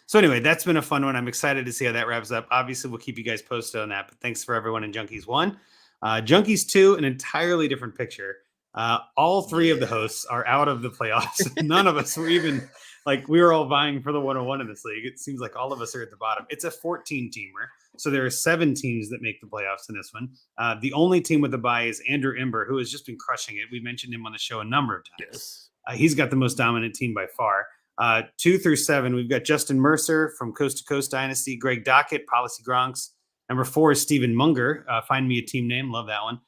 So anyway, that's been a fun one. I'm excited to see how that wraps up. Obviously, we'll keep you guys posted on that. But thanks for everyone in Junkies 1. Junkies 2, an entirely different picture. All 3 of the hosts are out of the playoffs. None of us were even. Like, we were all vying for the 101 in this league. It seems like all of us are at the bottom. It's a 14-teamer. So there are 7 teams that make the playoffs in this one. The only team with the bye is Andrew Ember, who has just been crushing it. We mentioned him on the show a number of times. He's got the most dominant team by far. 2 through 7, we've got Justin Mercer from Coast to Coast Dynasty, Greg Dockett, Policy Gronks. Number 4 is Stephen Munger. Find me a team name. Love that one.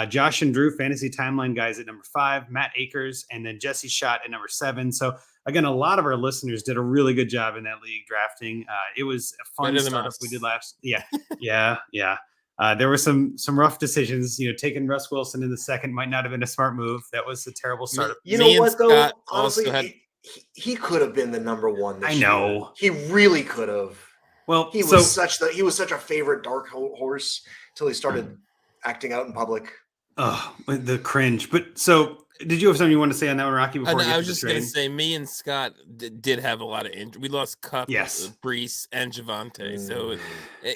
Josh and Drew, Fantasy Timeline guys at number 5, Matt Akers, and then Jesse Schott at number 7. So again, a lot of our listeners did a really good job in that league drafting. It was a fun stuff we did last. Yeah. There were some rough decisions. Taking Russ Wilson in the second might not have been a smart move. That was a terrible start. You know what though? Honestly, he could have been the number 1 this year. I know he really could have. Well, he was such a favorite dark horse until he started acting out in public. Oh, the cringe. But so did you have something you want to say on that one, Rocky? Before I was just going to say, me and Scott did have a lot of injury. We lost Cup, Brees, and Javante. So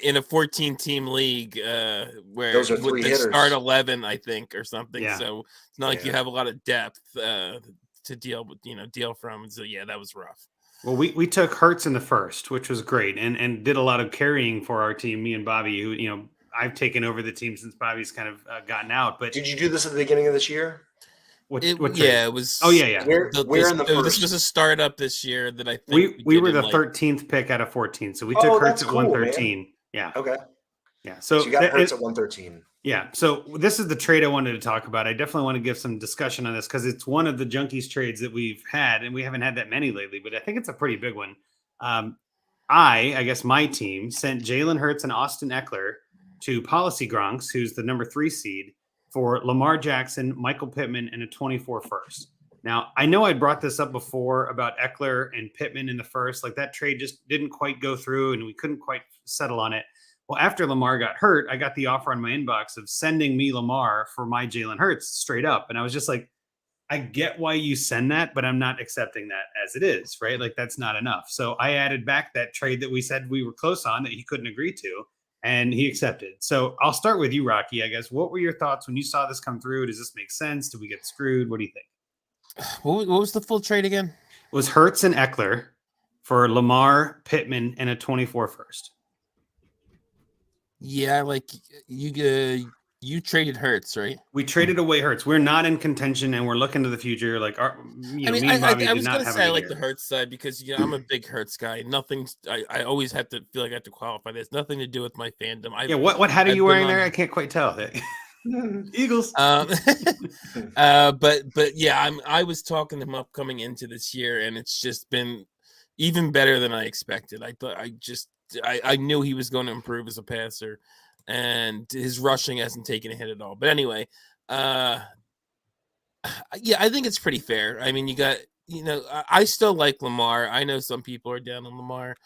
in a 14-team league, where those are 3 with the hitters. Start 11, I think, or something. Yeah. So it's not like you have a lot of depth to deal from. So that was rough. Well, we took Hurts in the first, which was great, and did a lot of carrying for our team. Me and Bobby, who I've taken over the team since Bobby's kind of gotten out. But did you do this at the beginning of this year? It was. Oh yeah. Where in the first? This was a startup this year that I think we were the 13th pick out of 14, so we took Hurts at 113. Man. Yeah. Okay. Yeah. So you got Hurts at 113. Yeah. So this is the trade I wanted to talk about. I definitely want to give some discussion on this because it's one of the Junkies trades that we've had, and we haven't had that many lately. But I think it's a pretty big one. I guess my team sent Jalen Hurts and Austin Eckler to Policy Gronks, who's the number 3 seed, for Lamar Jackson, Michael Pittman, and a 24 first. Now, I know I brought this up before about Eckler and Pittman in the first. Like, that trade just didn't quite go through, and we couldn't quite settle on it. Well, after Lamar got hurt, I got the offer on my inbox of sending me Lamar for my Jalen Hurts straight up. And I was just like, I get why you send that, but I'm not accepting that as it is, right? Like, that's not enough. So I added back that trade that we said we were close on that he couldn't agree to. and he accepted. So I'll start with you, Rocky. I guess what were your thoughts when you saw this come through? Does this make sense? Did we get screwed? What do you think? What was the full trade again? It was Hurts and Eckler for Lamar, Pittman, and a 24 first. Yeah, like you traded Hurts, right? We traded away Hurts. We're not in contention, and we're looking to the future. Like me and Bobby I did was not gonna have say I a like year. the Hurts side because I'm a big Hurts guy. I always have to feel like I have to qualify this. Nothing to do with my fandom. What hat are you I've been wearing on- there? I can't quite tell. Eagles. But yeah, I was talking him up coming into this year, and it's just been even better than I expected. I knew he was going to improve as a passer, and his rushing hasn't taken a hit at all. But anyway, yeah, I think it's pretty fair. I mean, I still like Lamar. I know some people are down on Lamar.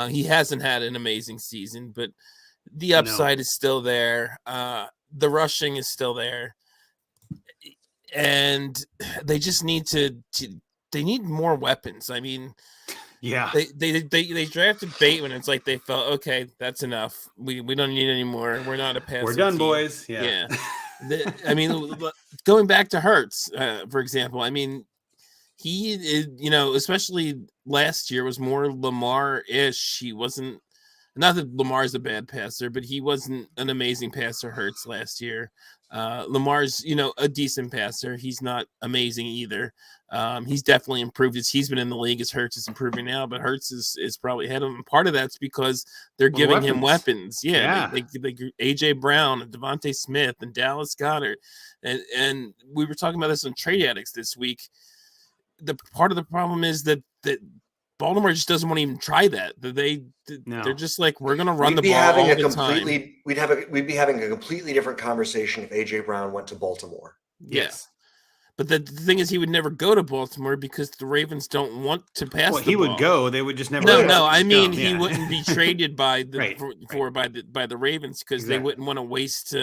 He hasn't had an amazing season, but the upside is still there. The rushing is still there, and they just need they need more weapons. I mean, yeah, they drafted Bateman. It's like they felt, okay, that's enough. We don't need any more. We're not a pass. We're done, team. boys. Yeah. I mean, going back to Hurts, for example, I mean, he is, especially last year was more Lamar-ish. He wasn't. Not that Lamar's a bad passer, but he wasn't an amazing passer. Hurts last year. Lamar's, a decent passer. He's not amazing either. He's definitely improved as he's been in the league as Hurts is improving now, but Hurts is probably ahead of him. Part of that's because they're giving him weapons. Yeah. They AJ Brown and Devontae Smith and Dallas Goedert. And we were talking about this on Trade Addicts this week. The part of the problem is that Baltimore just doesn't want to even try that. They're just like, we're going to run the ball all the time. We'd be having a completely different conversation if AJ Brown went to Baltimore. Yes. But the thing is, he would never go to Baltimore because the Ravens don't want to pass the ball. He would go. They would just never. No. I mean, he wouldn't be traded by the Ravens because they wouldn't want to waste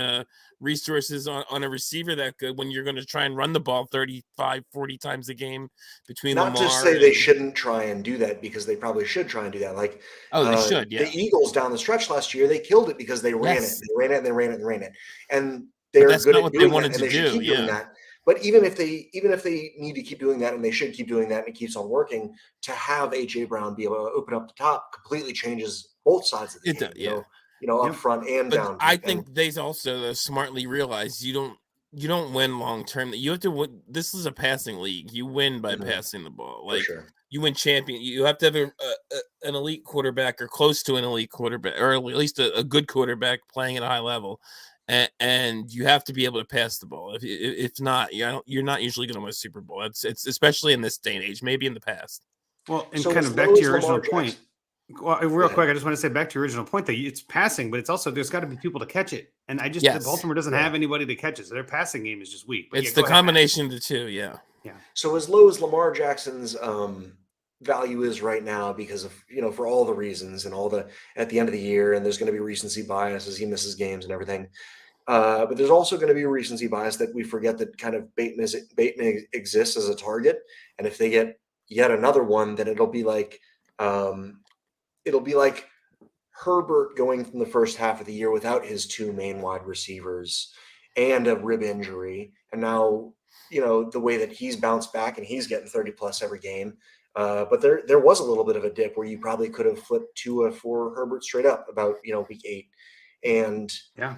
resources on a receiver that good when you're going to try and run the ball 35, 40 times a game between Not Lamar. to say they shouldn't try and do that because they probably should try and do that. Like, they should. Yeah. The Eagles down the stretch last year, they killed it because they ran it. They ran it and they ran it and ran it. And they're good at doing that, and they should keep doing that. But even if they need to keep doing that, and they should keep doing that, and it keeps on working, to have AJ Brown be able to open up the top completely changes both sides of the game. Up front and down. I think they also smartly realize you don't win long term. You have to win. This is a passing league. You win by passing the ball. Like, you win champion. You have to have an elite quarterback or close to an elite quarterback, or at least a good quarterback playing at a high level. And you have to be able to pass the ball. If not, you're not usually going to win a Super Bowl. It's especially in this day and age, maybe in the past. Well, and kind of back to your original point. Well, real quick, I just want to say back to your original point that it's passing, but it's also there's got to be people to catch it. And Baltimore doesn't have anybody to catch it, so their passing game is just weak. But it's the combination of the two, yeah. So as low as Lamar Jackson's value is right now, because of for all the reasons and at the end of the year, and there's going to be recency bias as he misses games and everything. But there's also going to be a recency bias that we forget that kind of Bateman exists as a target, and if they get yet another one, then it'll be like Herbert going from the first half of the year without his two main wide receivers and a rib injury, and now the way that he's bounced back and he's getting 30 plus every game. But there was a little bit of a dip where you probably could have flipped Tua for Herbert straight up about week 8. And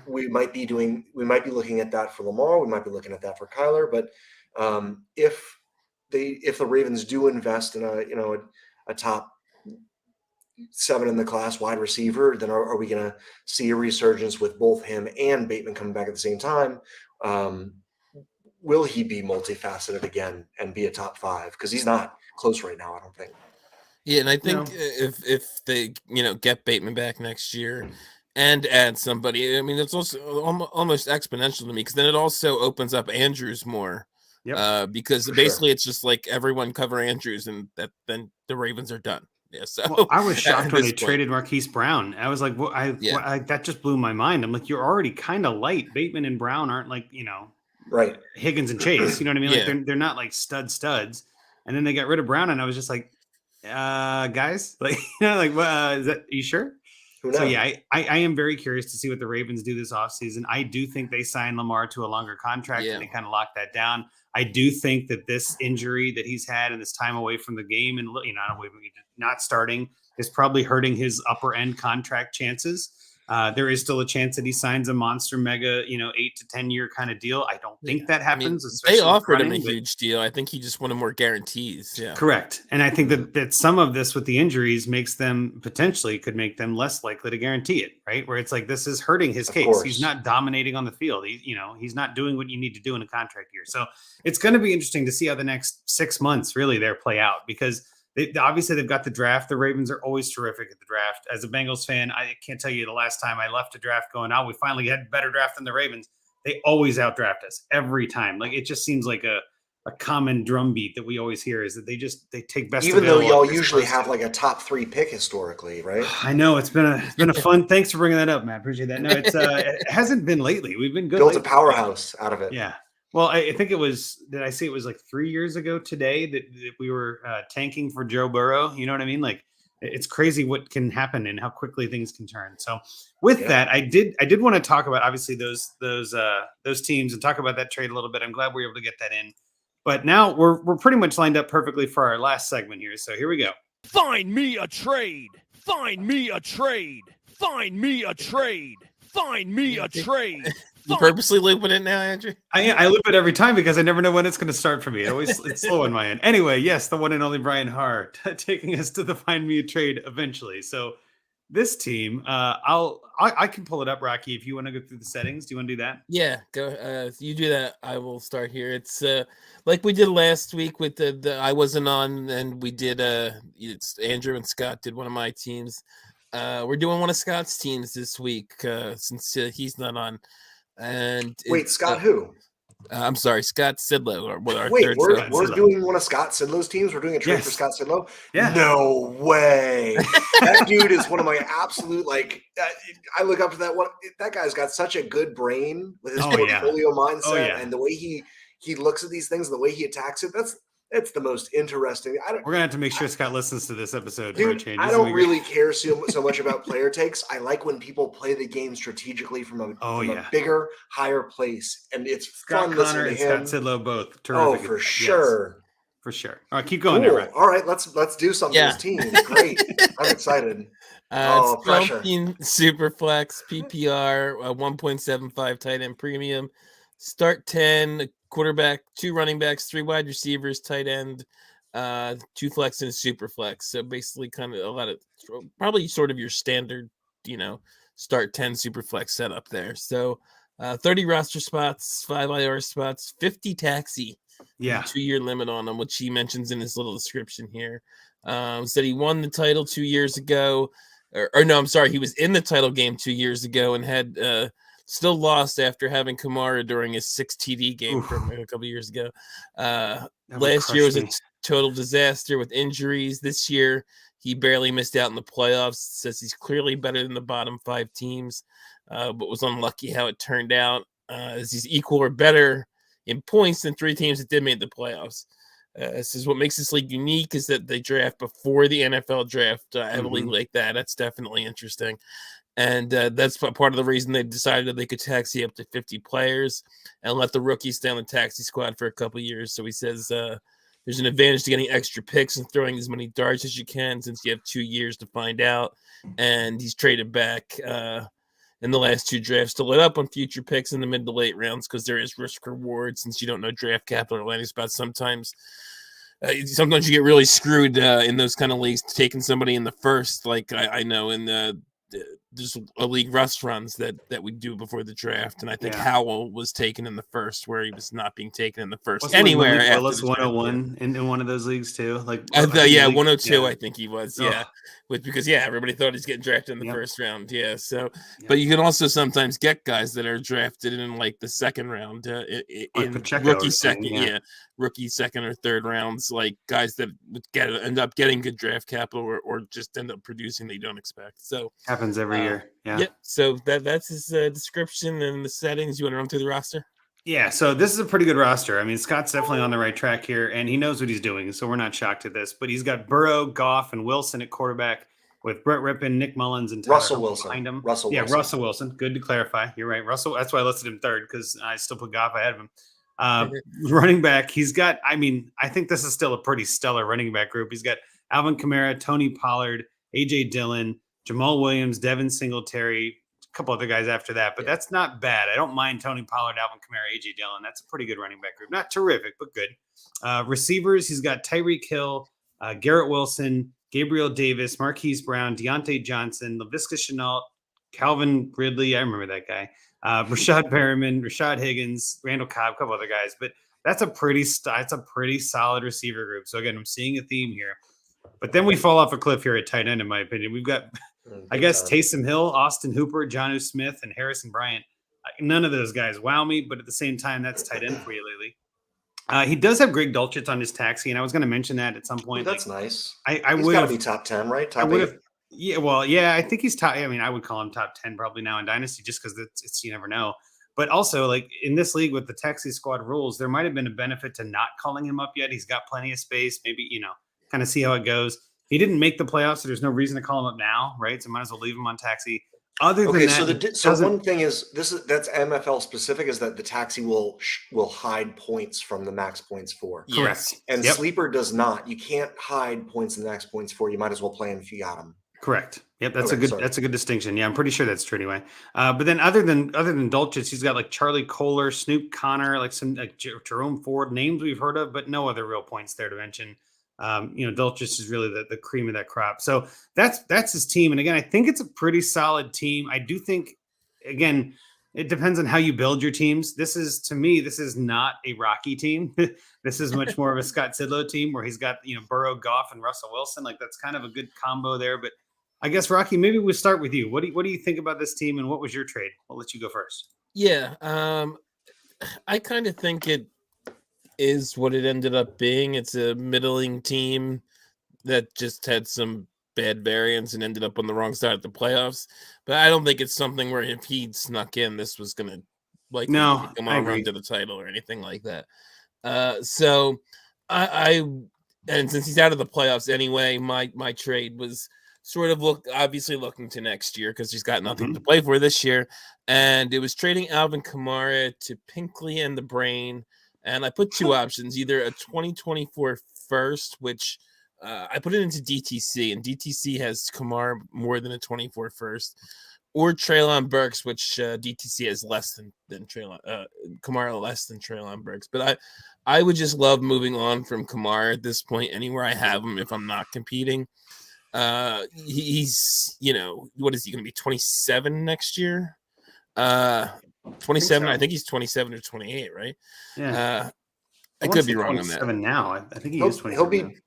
we might be looking at that for Lamar. We might be looking at that for Kyler. But if the Ravens do invest in a top 7 in the class wide receiver, then are we going to see a resurgence with both him and Bateman coming back at the same time? Will he be multifaceted again and be a top 5? Because he's not close right now, I don't think. Yeah, and I think if they get Bateman back next year and add somebody, I mean, it's also almost exponential to me, because then it also opens up Andrews more. Because basically it's just like everyone cover Andrews, and then the Ravens are done. Yeah, so I was shocked when they traded Marquise Brown. I was like, well, that just blew my mind. I'm like, you're already kind of light. Bateman and Brown aren't like, right, Higgins and Chase. You know what I mean? Like they're not like studs. And then they got rid of Brown, and I was just like, guys, like, is that? Are you sure? Who knows? So yeah, I am very curious to see what the Ravens do this offseason. I do think they sign Lamar to a longer contract Yeah. and they kind of lock that down. I do think that this injury that he's had and this time away from the game and not starting is probably hurting his upper end contract chances. There is still a chance that he signs a monster mega, 8 to 10 year kind of deal. I don't think that happens. They especially with offered him a running, but- huge deal. I think he just wanted more guarantees. Yeah, Correct. And I think that some of this with the injuries could make them less likely to guarantee it, right? Where it's like, this is hurting his Of case. course. He's not dominating on the field. He's not doing what you need to do in a contract year. So it's going to be interesting to see how the next 6 months really there play out, because obviously they've got the draft. The Ravens are always terrific at the draft. As a Bengals fan, I can't tell you the last time I left a draft going, we finally had a better draft than the Ravens. They always outdraft us every time. Like, it just seems like a common drumbeat that we always hear is that they take best. Even though available y'all if they're usually supposed have to. like a top 3 pick historically, right? I know it's been a fun. Thanks for bringing that up, Matt. Appreciate that. No, it hasn't been lately. We've been good. Built a lately. powerhouse out of it. Yeah. Well, I think it was. Did I say it was like 3 years ago today that we were tanking for Joe Burrow? You know what I mean? Like, it's crazy what can happen and how quickly things can turn. So with that, I did want to talk about obviously those teams and talk about that trade a little bit. I'm glad we were able to get that in. But now we're pretty much lined up perfectly for our last segment here. So here we go. Find me a trade. Find me a trade. Find me a trade. Find me a trade. You purposely looping it now, Andrew? I loop it every time because I never know when it's going to start for me. It's slow on my end. Anyway, yes, the one and only Brian Hart taking us to the Find Me a Trade eventually. So this team, I can pull it up, Rocky, if you want to go through the settings. Do you want to do that? Yeah, go. You do that. I will start here. It's like we did last week with the I wasn't on, and we did. It's Andrew and Scott did one of my teams. We're doing one of Scott's teams this week since he's not on. And Wait, Scott who? I'm sorry, Scott Sidlow. Or what? Wait, we're doing one of Scott Sidlow's teams. We're doing a trade for Scott Sidlow. Yeah. No way. That dude is one of my absolute I look up to that one. That guy's got such a good brain with his portfolio mindset and the way he looks at these things, the way he attacks it. That's the most interesting. We're gonna have to make sure Scott listens to this episode. Dude, I don't really care so much about player takes. I like when people play the game strategically from a bigger, higher place, and it's Scott fun Connor listening to and him. Scott Sidlow both terrific. Oh, for sure. For sure. All right, keep going Cool. there, Rocky. All right, let's do something with this team. Great. I'm excited. Pressure. Superflex, PPR, 1.75 tight end premium, start 10, quarterback, 2 running backs, 3 wide receivers, tight end, 2 flex and super flex. So basically kind of a lot of probably sort of your standard, start 10 super flex setup there. So 30 roster spots, 5 IR spots, 50 taxi. Yeah. 2-year limit on them, which he mentions in his little description here. Said he won the title 2 years ago. Or no, I'm sorry. He was in the title game 2 years ago and had still lost after having Kamara during his 6 TD game from a couple years ago. Last year was a total disaster with injuries. This year, he barely missed out in the playoffs. Says he's clearly better than the bottom 5 teams, but was unlucky how it turned out. As he's equal or better in points than 3 teams that did make the playoffs. This is what makes this league unique is that they draft before the NFL draft heavily like that. That's definitely interesting. And that's part of the reason they decided that they could taxi up to 50 players and let the rookies stay on the taxi squad for a couple of years. So he says there's an advantage to getting extra picks and throwing as many darts as you can since you have 2 years to find out. And he's traded back in the last 2 drafts to let up on future picks in the mid to late rounds because there is risk reward since you don't know draft capital or landing spots. Sometimes you get really screwed in those kind of leagues taking somebody in the first. Like I know in there's a league Russ runs that we do before the draft, and I think Howell was taken in the first, where he was not being taken in the first anywhere. Willis 101 in one of those leagues too, like 102. I think he was because everybody thought he's getting drafted in the first round. But you can also sometimes get guys that are drafted in like the second round in rookie second or third rounds, like guys that end up getting good draft capital or just end up producing they don't expect. So happens every year. So that's his description and the settings. You want to run through the roster? Yeah, so this is a pretty good roster. I mean, Scott's definitely on the right track here, and he knows what he's doing, so we're not shocked at this. But he's got Burrow, Goff, and Wilson at quarterback. with Brett Rippon, Nick Mullins, and Tyler Russell Hubbard Wilson. behind him. Russell Yeah, Wilson. Russell Wilson. Good to clarify. You're right. Russell. That's why I listed him third because I still put Goff ahead of him. Running back, he's got, I think this is still a pretty stellar running back group. He's got Alvin Kamara, Tony Pollard, A.J. Dillon, Jamal Williams, Devin Singletary, a couple other guys after that, but that's not bad. I don't mind Tony Pollard, Alvin Kamara, A.J. Dillon. That's a pretty good running back group. Not terrific, but good. Receivers, he's got Tyreek Hill, Garrett Wilson, Gabriel Davis, Marquise Brown, Deontay Johnson, Laviska Shenault, Calvin Ridley. I remember that guy. Rashad Perriman, Rashad Higgins, Randall Cobb, a couple other guys, but that's a pretty solid receiver group. So again, I'm seeing a theme here, but then we fall off a cliff here at tight end, in my opinion. We've got, I guess, Taysom Hill, Austin Hooper, Jonnu Smith, and Harrison Bryant. None of those guys wow me, but at the same time, that's tight end for you lately. He does have Greg Dulcich on his taxi, and I was going to mention that at some point. Ooh, that's nice. I He's would got to be top 10, right? Top 8. Yeah, well, yeah, I think he's top. I mean, I would call him top 10 probably now in Dynasty just because it's you never know. But also, like in this league with the taxi squad rules, there might have been a benefit to not calling him up yet. He's got plenty of space. Maybe, kind of see how it goes. He didn't make the playoffs, so there's no reason to call him up now, right? So might as well leave him on taxi. Other than that, so one thing is that's MFL specific is that the taxi will hide points from the max points for. Correct. And Sleeper does not. You can't hide points in the max points for. You might as well play him if you got them. Correct. Yep, that's a good distinction. Yeah, I'm pretty sure that's true anyway. But then other than Dulcich, he's got like Charlie Kohler, Snoop Connor, like some Jerome Ford, names we've heard of, but no other real points there to mention. Dulcich is really the cream of that crop. So that's his team. And again, I think it's a pretty solid team. I do think, again, it depends on how you build your teams. To me, this is not a Rocky team. This is much more of a Scott Sidlow team where he's got, Burrow, Goff, and Russell Wilson. Like that's kind of a good combo there. But I guess, Rocky, maybe we'll start with you. What do you think about this team and what was your trade? I'll let you go first. Yeah. I kind of think it is what it ended up being. It's a middling team that just had some bad variance and ended up on the wrong side of the playoffs. But I don't think it's something where if he'd snuck in, this was going to come on run to the title or anything like that. So I and since he's out of the playoffs anyway, my trade was sort of obviously looking to next year because he's got nothing to play for this year. And it was trading Alvin Kamara to Pinkley and the Brain. And I put two options, either a 2024 first, which I put it into DTC, and DTC has Kamara more than a 24 first, or Treylon Burks, which DTC has less than Treylon, Kamara less than Treylon Burks. But I would just love moving on from Kamara at this point, anywhere I have him if I'm not competing. He's, what is he going to be, 27 next year? 27. I think he's 27 or 28, right? Yeah. I could be wrong on that. 27 now. I think he is 27. He'll be.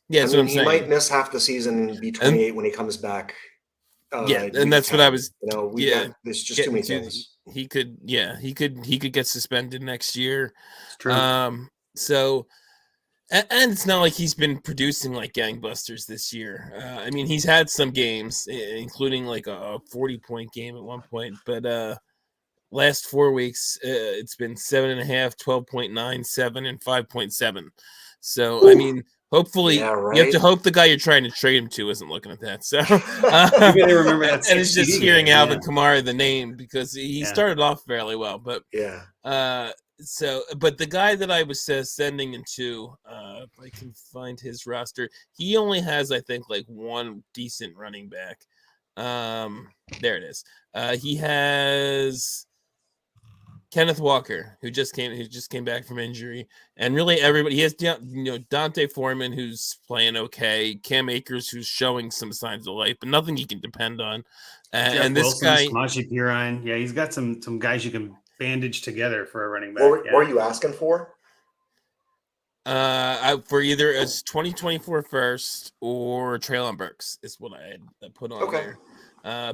Yeah, that's what I'm saying. He might miss half the season and be 28 when he comes back. And that's what I was. There's just too many things. He could get suspended next year. It's true. So, and it's not like he's been producing like gangbusters this year. I mean, he's had some games, including like a 40-point game at one point, but last 4 weeks, it's been 7.5, 12.9, 7, and 5.7. So, I mean, hopefully, you have to hope the guy you're trying to trade him to isn't looking at that. So, you gotta remember that. And it's just hearing Alvin Kamara, the name, because he started off fairly well. But but the guy that I was sending him to, if I can find his roster, he only has, I think, like one decent running back. There it is. He has Kenneth Walker, who just came back from injury, and really everybody. He has Dante Foreman, who's playing okay, Cam Akers, who's showing some signs of life, but nothing you can depend on. And this Wilson, guy, Samaje Perine, he's got some guys you can bandage together for a running back. What are you asking for? For either a 2024 first or Treylon Burks is what I had put on there.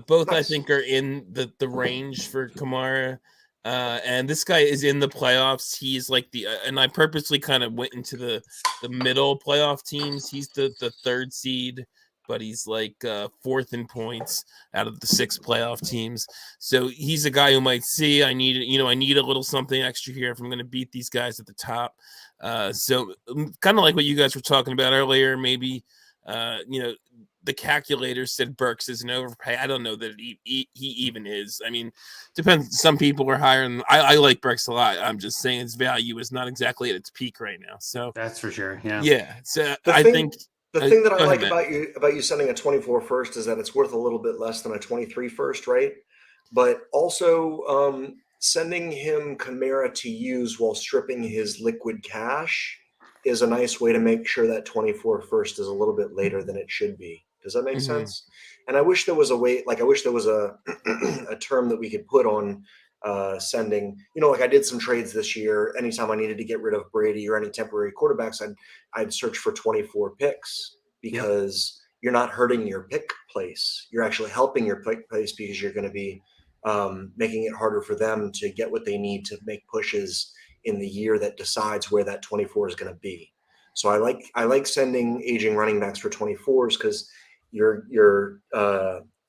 Both nice. I think are in the range for Kamara. And this guy is in the playoffs. He's like and I purposely kind of went into the middle playoff teams. He's the third seed, but he's like fourth in points out of the 6 playoff teams. So he's a guy who might see I need a little something extra here if I'm going to beat these guys at the top. So kind of like what you guys were talking about earlier, maybe the calculator said Burks is an overpay. I don't know that he even is. I mean, depends. Some people are higher, and I like Burks a lot. I'm just saying his value is not exactly at its peak right now. So That's for sure. Yeah. yeah. So The I thing- think The thing that I go like ahead, about you sending a 24 first is that it's worth a little bit less than a 23 first, right? But also sending him Chimera to use while stripping his liquid cash is a nice way to make sure that 24 first is a little bit later than it should be. Does that make Mhm. sense? And I wish there was a way, like I wish there was a a term that we could put on sending. You know, like I did some trades this year. Anytime I needed to get rid of Brady or any temporary quarterbacks, I'd search for 24 picks because you're not hurting your pick place. You're actually helping your pick place because you're going to be making it harder for them to get what they need to make pushes in the year that decides where that 24 is going to be. So I like sending aging running backs for 24s because you're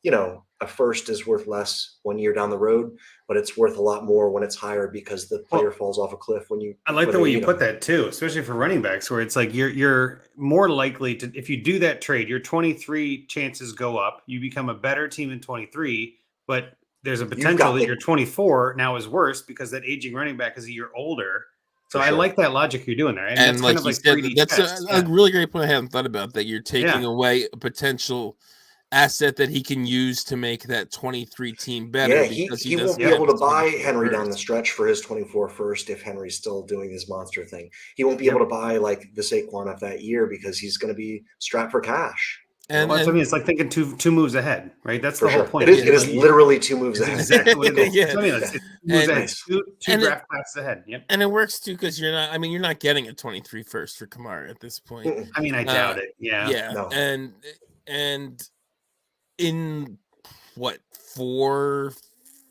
you know, a first is worth less 1 year down the road, but it's worth a lot more when it's higher because the player falls off a cliff when you. I like the way you put that too, especially for running backs, where it's like you're more likely to, if you do that trade, your 23 chances go up. You become a better team in 23, but there's a potential that your 24 now is worse because that aging running back is a year older. So I like that logic you're doing there, and that's like kind of you like said, 3D that's chess. a really great point. I hadn't thought about that. You're taking away a potential asset that he can use to make that 23 team better. Yeah, he won't be able to buy Henry down the stretch for his 24 first if Henry's still doing his monster thing. He won't be able to buy like the Saquon of that year because he's going to be strapped for cash. And, well, I mean, it's like thinking two moves ahead, right? That's the whole point. It is literally 2 moves ahead. Exactly what it is. Yeah. I mean, it's 2 moves ahead, two draft classes ahead. Yep. And it works too because you're not getting a 23 first for Kamara at this point. Mm-mm. I mean, I doubt it. Yeah. Yeah. No. And in what 4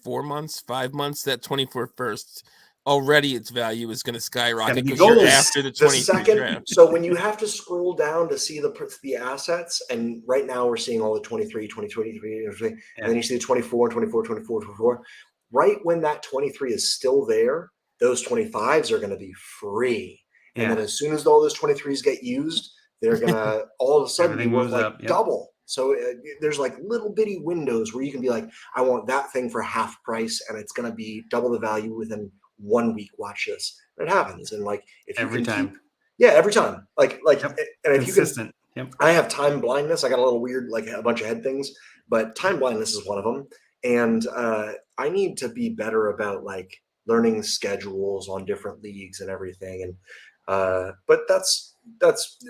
months, 5 months, that 24 first already its value is going to skyrocket because you're after the 23 draft. So when you have to scroll down to see the assets, and right now we're seeing all the 23, 23, and then you see the 24, 24, 24, 24. Right when that 23 is still there, those 25s are going to be free. And then as soon as all those 23s get used, they're going to all of a sudden be worth like double. So there's like little bitty windows where you can be like, I want that thing for half price, and it's going to be double the value within 1 week. Watch this. And it happens. And like, if every time. Every time. Like, and if consistent. you can, I have time blindness. I got a little weird, like a bunch of head things, but time blindness is one of them. And I need to be better about like learning schedules on different leagues and everything. And but that's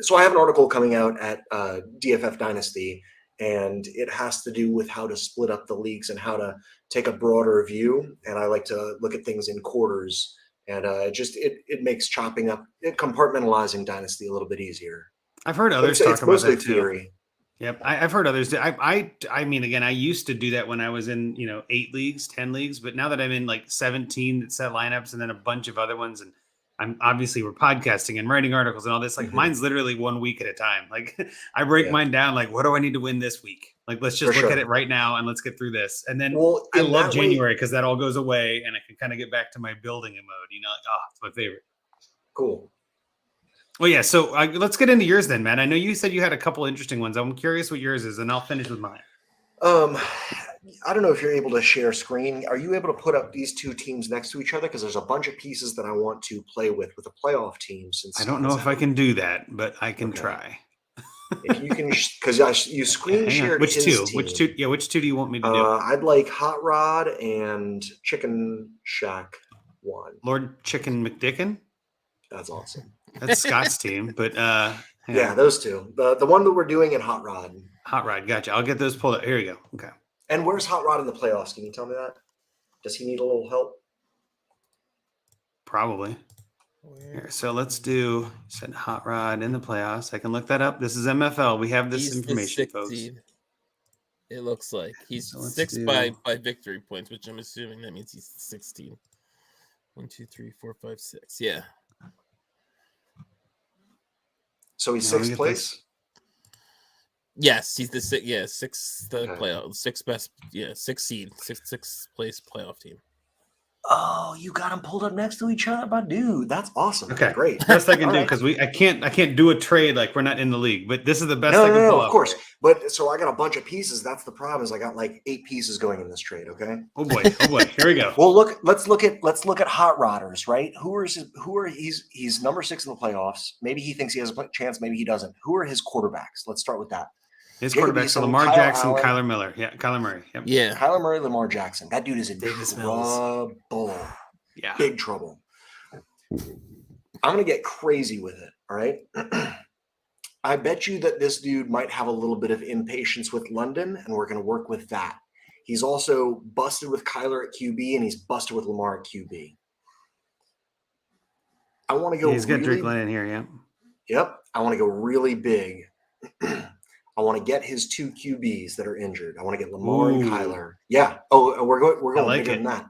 so I have an article coming out at DFF Dynasty, and it has to do with how to split up the leagues and how to take a broader view. And I like to look at things in quarters, and it makes compartmentalizing Dynasty a little bit easier. I've heard others talk about that too. Theory. Yep, I've heard others. I mean, again, I used to do that when I was in 8 leagues, 10 leagues, but now that I'm in like 17 that set lineups and then a bunch of other ones, and we're podcasting and writing articles and all this. Like mine's literally 1 week at a time. Like I break mine down. Like, what do I need to win this week? Like, let's just look at it right now and let's get through this. And then I love January because that all goes away and I can kind of get back to my building mode. It's my favorite. Cool. Well, yeah. So let's get into yours then, man. I know you said you had a couple interesting ones. I'm curious what yours is, and I'll finish with mine. I don't know if you're able to share screen. Are you able to put up these two teams next to each other? Because there's a bunch of pieces that I want to play with a playoff team. Since I don't know if I can do that, but I can try. If you can, because you screen shared which two? team. Which two? Yeah, which two do you want me to do? I'd like Hot Rod and Chicken Shack one. Lord Chicken McDicken. That's awesome. That's Scott's team, but yeah, those two. The one that we're doing in Hot Rod. Hot Rod, gotcha. I'll get those pulled up. Here we go. Okay. And where's Hot Rod in the playoffs? Can you tell me that? Does he need a little help? Probably. Here, so let's do send Hot Rod in the playoffs. I can look that up. This is MFL. We have this information, folks. Seed. It looks like he's 6 by victory points, which I'm assuming that means he's 16. 1, 2, 3, 4, 5, 6. Yeah. So he's 6th place. Yes, he's the sixth playoff, 6th best, 6th seed, sixth place playoff team. Oh, you got them pulled up next to each other, my dude. That's awesome. Okay, Great. best I can All do right. because I can't do a trade like we're not in the league. But this is the best No, I can pull of up. course. But so I got a bunch of pieces. That's the problem. Is I got like 8 pieces going in this trade. Okay. Oh boy, here we go. Well, let's look at hot rodders, right? He's number 6 in the playoffs. Maybe he thinks he has a chance. Maybe he doesn't. Who are his quarterbacks? Let's start with that. His Jacob quarterbacks are Eason, Lamar Kyle Jackson, Allen. Kyler Miller. Yeah, Kyler Murray. Yep. Yeah. Kyler Murray, Lamar Jackson. That dude is in Davis Mills. trouble. Yeah. Big trouble. I'm going to get crazy with it. All right. I bet you that this dude might have a little bit of impatience with London, and we're going to work with that. He's also busted with Kyler at QB, and he's busted with Lamar at QB. I want to go. He's got Drake London here. Yeah. Yep. I want to go really big. I want to get his 2 QBs that are injured. I want to get Lamar and Kyler. Yeah. Oh, we're going like bigger than that.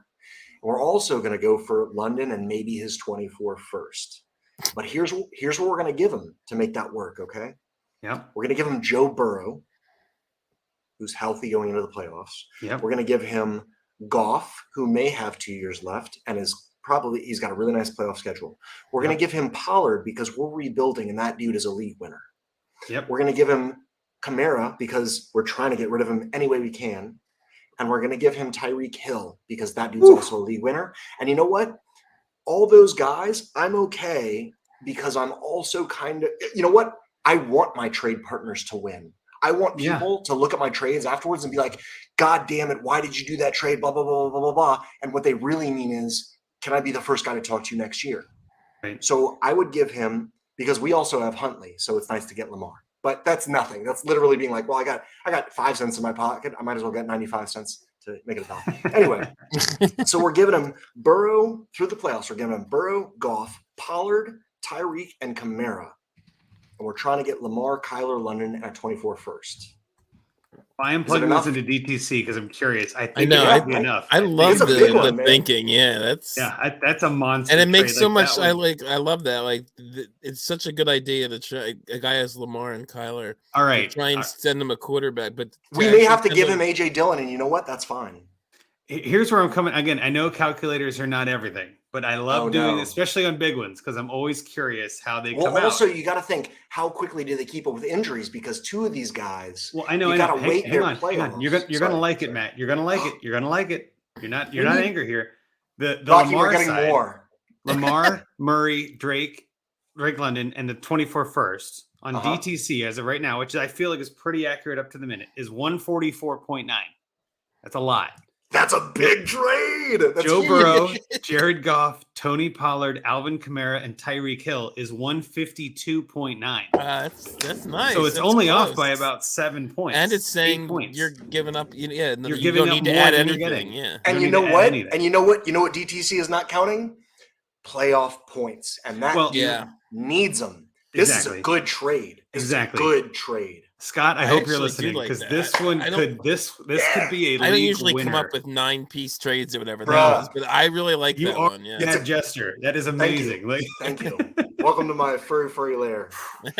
We're also going to go for London and maybe his 24 first. But here's what we're going to give him to make that work, okay? Yep. We're going to give him Joe Burrow, who's healthy going into the playoffs. Yep. We're going to give him Goff, who may have 2 years left and he's got a really nice playoff schedule. We're going to give him Pollard because we're rebuilding and that dude is a league winner. Yep. We're going to give him Kamara because we're trying to get rid of him any way we can. And we're going to give him Tyreek Hill because that dude's also a league winner. And you know what? All those guys, I'm okay because I'm also kind of, you know what? I want my trade partners to win. I want people to look at my trades afterwards and be like, God damn it, why did you do that trade? Blah, blah, blah, blah, blah, blah. And what they really mean is, can I be the first guy to talk to you next year? Right. So I would give him, because we also have Huntley, so it's nice to get Lamar. But that's nothing. That's literally being like, well, I got 5 cents in my pocket. I might as well get 95 cents to make it a dollar. Anyway, so we're giving him Burrow through the playoffs. We're giving him Burrow, Goff, Pollard, Tyreek, and Kamara. And we're trying to get Lamar, Kyler, London at 24 first. I am plugging this into DTC because I'm curious. I think it might be enough. I love the thinking. Yeah, that's a monster. And it makes trade. so much. I love that. Like it's such a good idea to try a guy as Lamar and Kyler. All right, try and send him a quarterback, but we may have to give him AJ Dillon, and you know what? That's fine. Here's where I'm coming. Again, I know calculators are not everything, but I love doing, especially on big ones, because I'm always curious how they come out. Also, you got to think, how quickly do they keep up with injuries? Because 2 of these guys, well, I know, you got to wait their hang on. You're gonna like it, Matt. You're gonna like it. You're gonna like it. You're not angry here. The Lamar side, more. Lamar, Murray, Drake London, and the 24 first on DTC as of right now, which I feel like is pretty accurate up to the minute, is 144.9. That's a lot. That's a big trade. That's Joe huge. Burrow, Jared Goff, Tony Pollard, Alvin Kamara, and Tyreek Hill is 152.9. That's nice. So it's that's only close. off by about 7 points. And it's saying you're giving up. Yeah, you're you giving don't up need to more add than you're anything. getting. Yeah. And you know what? And you know what? You know what DTC is not counting? Playoff points, and that needs them. This is a good trade. Good trade. Scott, I hope you're listening because this one could could be a league I don't usually winner. come up with 9-piece trades or whatever that is, but I really like that one. Yeah, it's a gesture. That is amazing. Thank you. Welcome to my furry lair.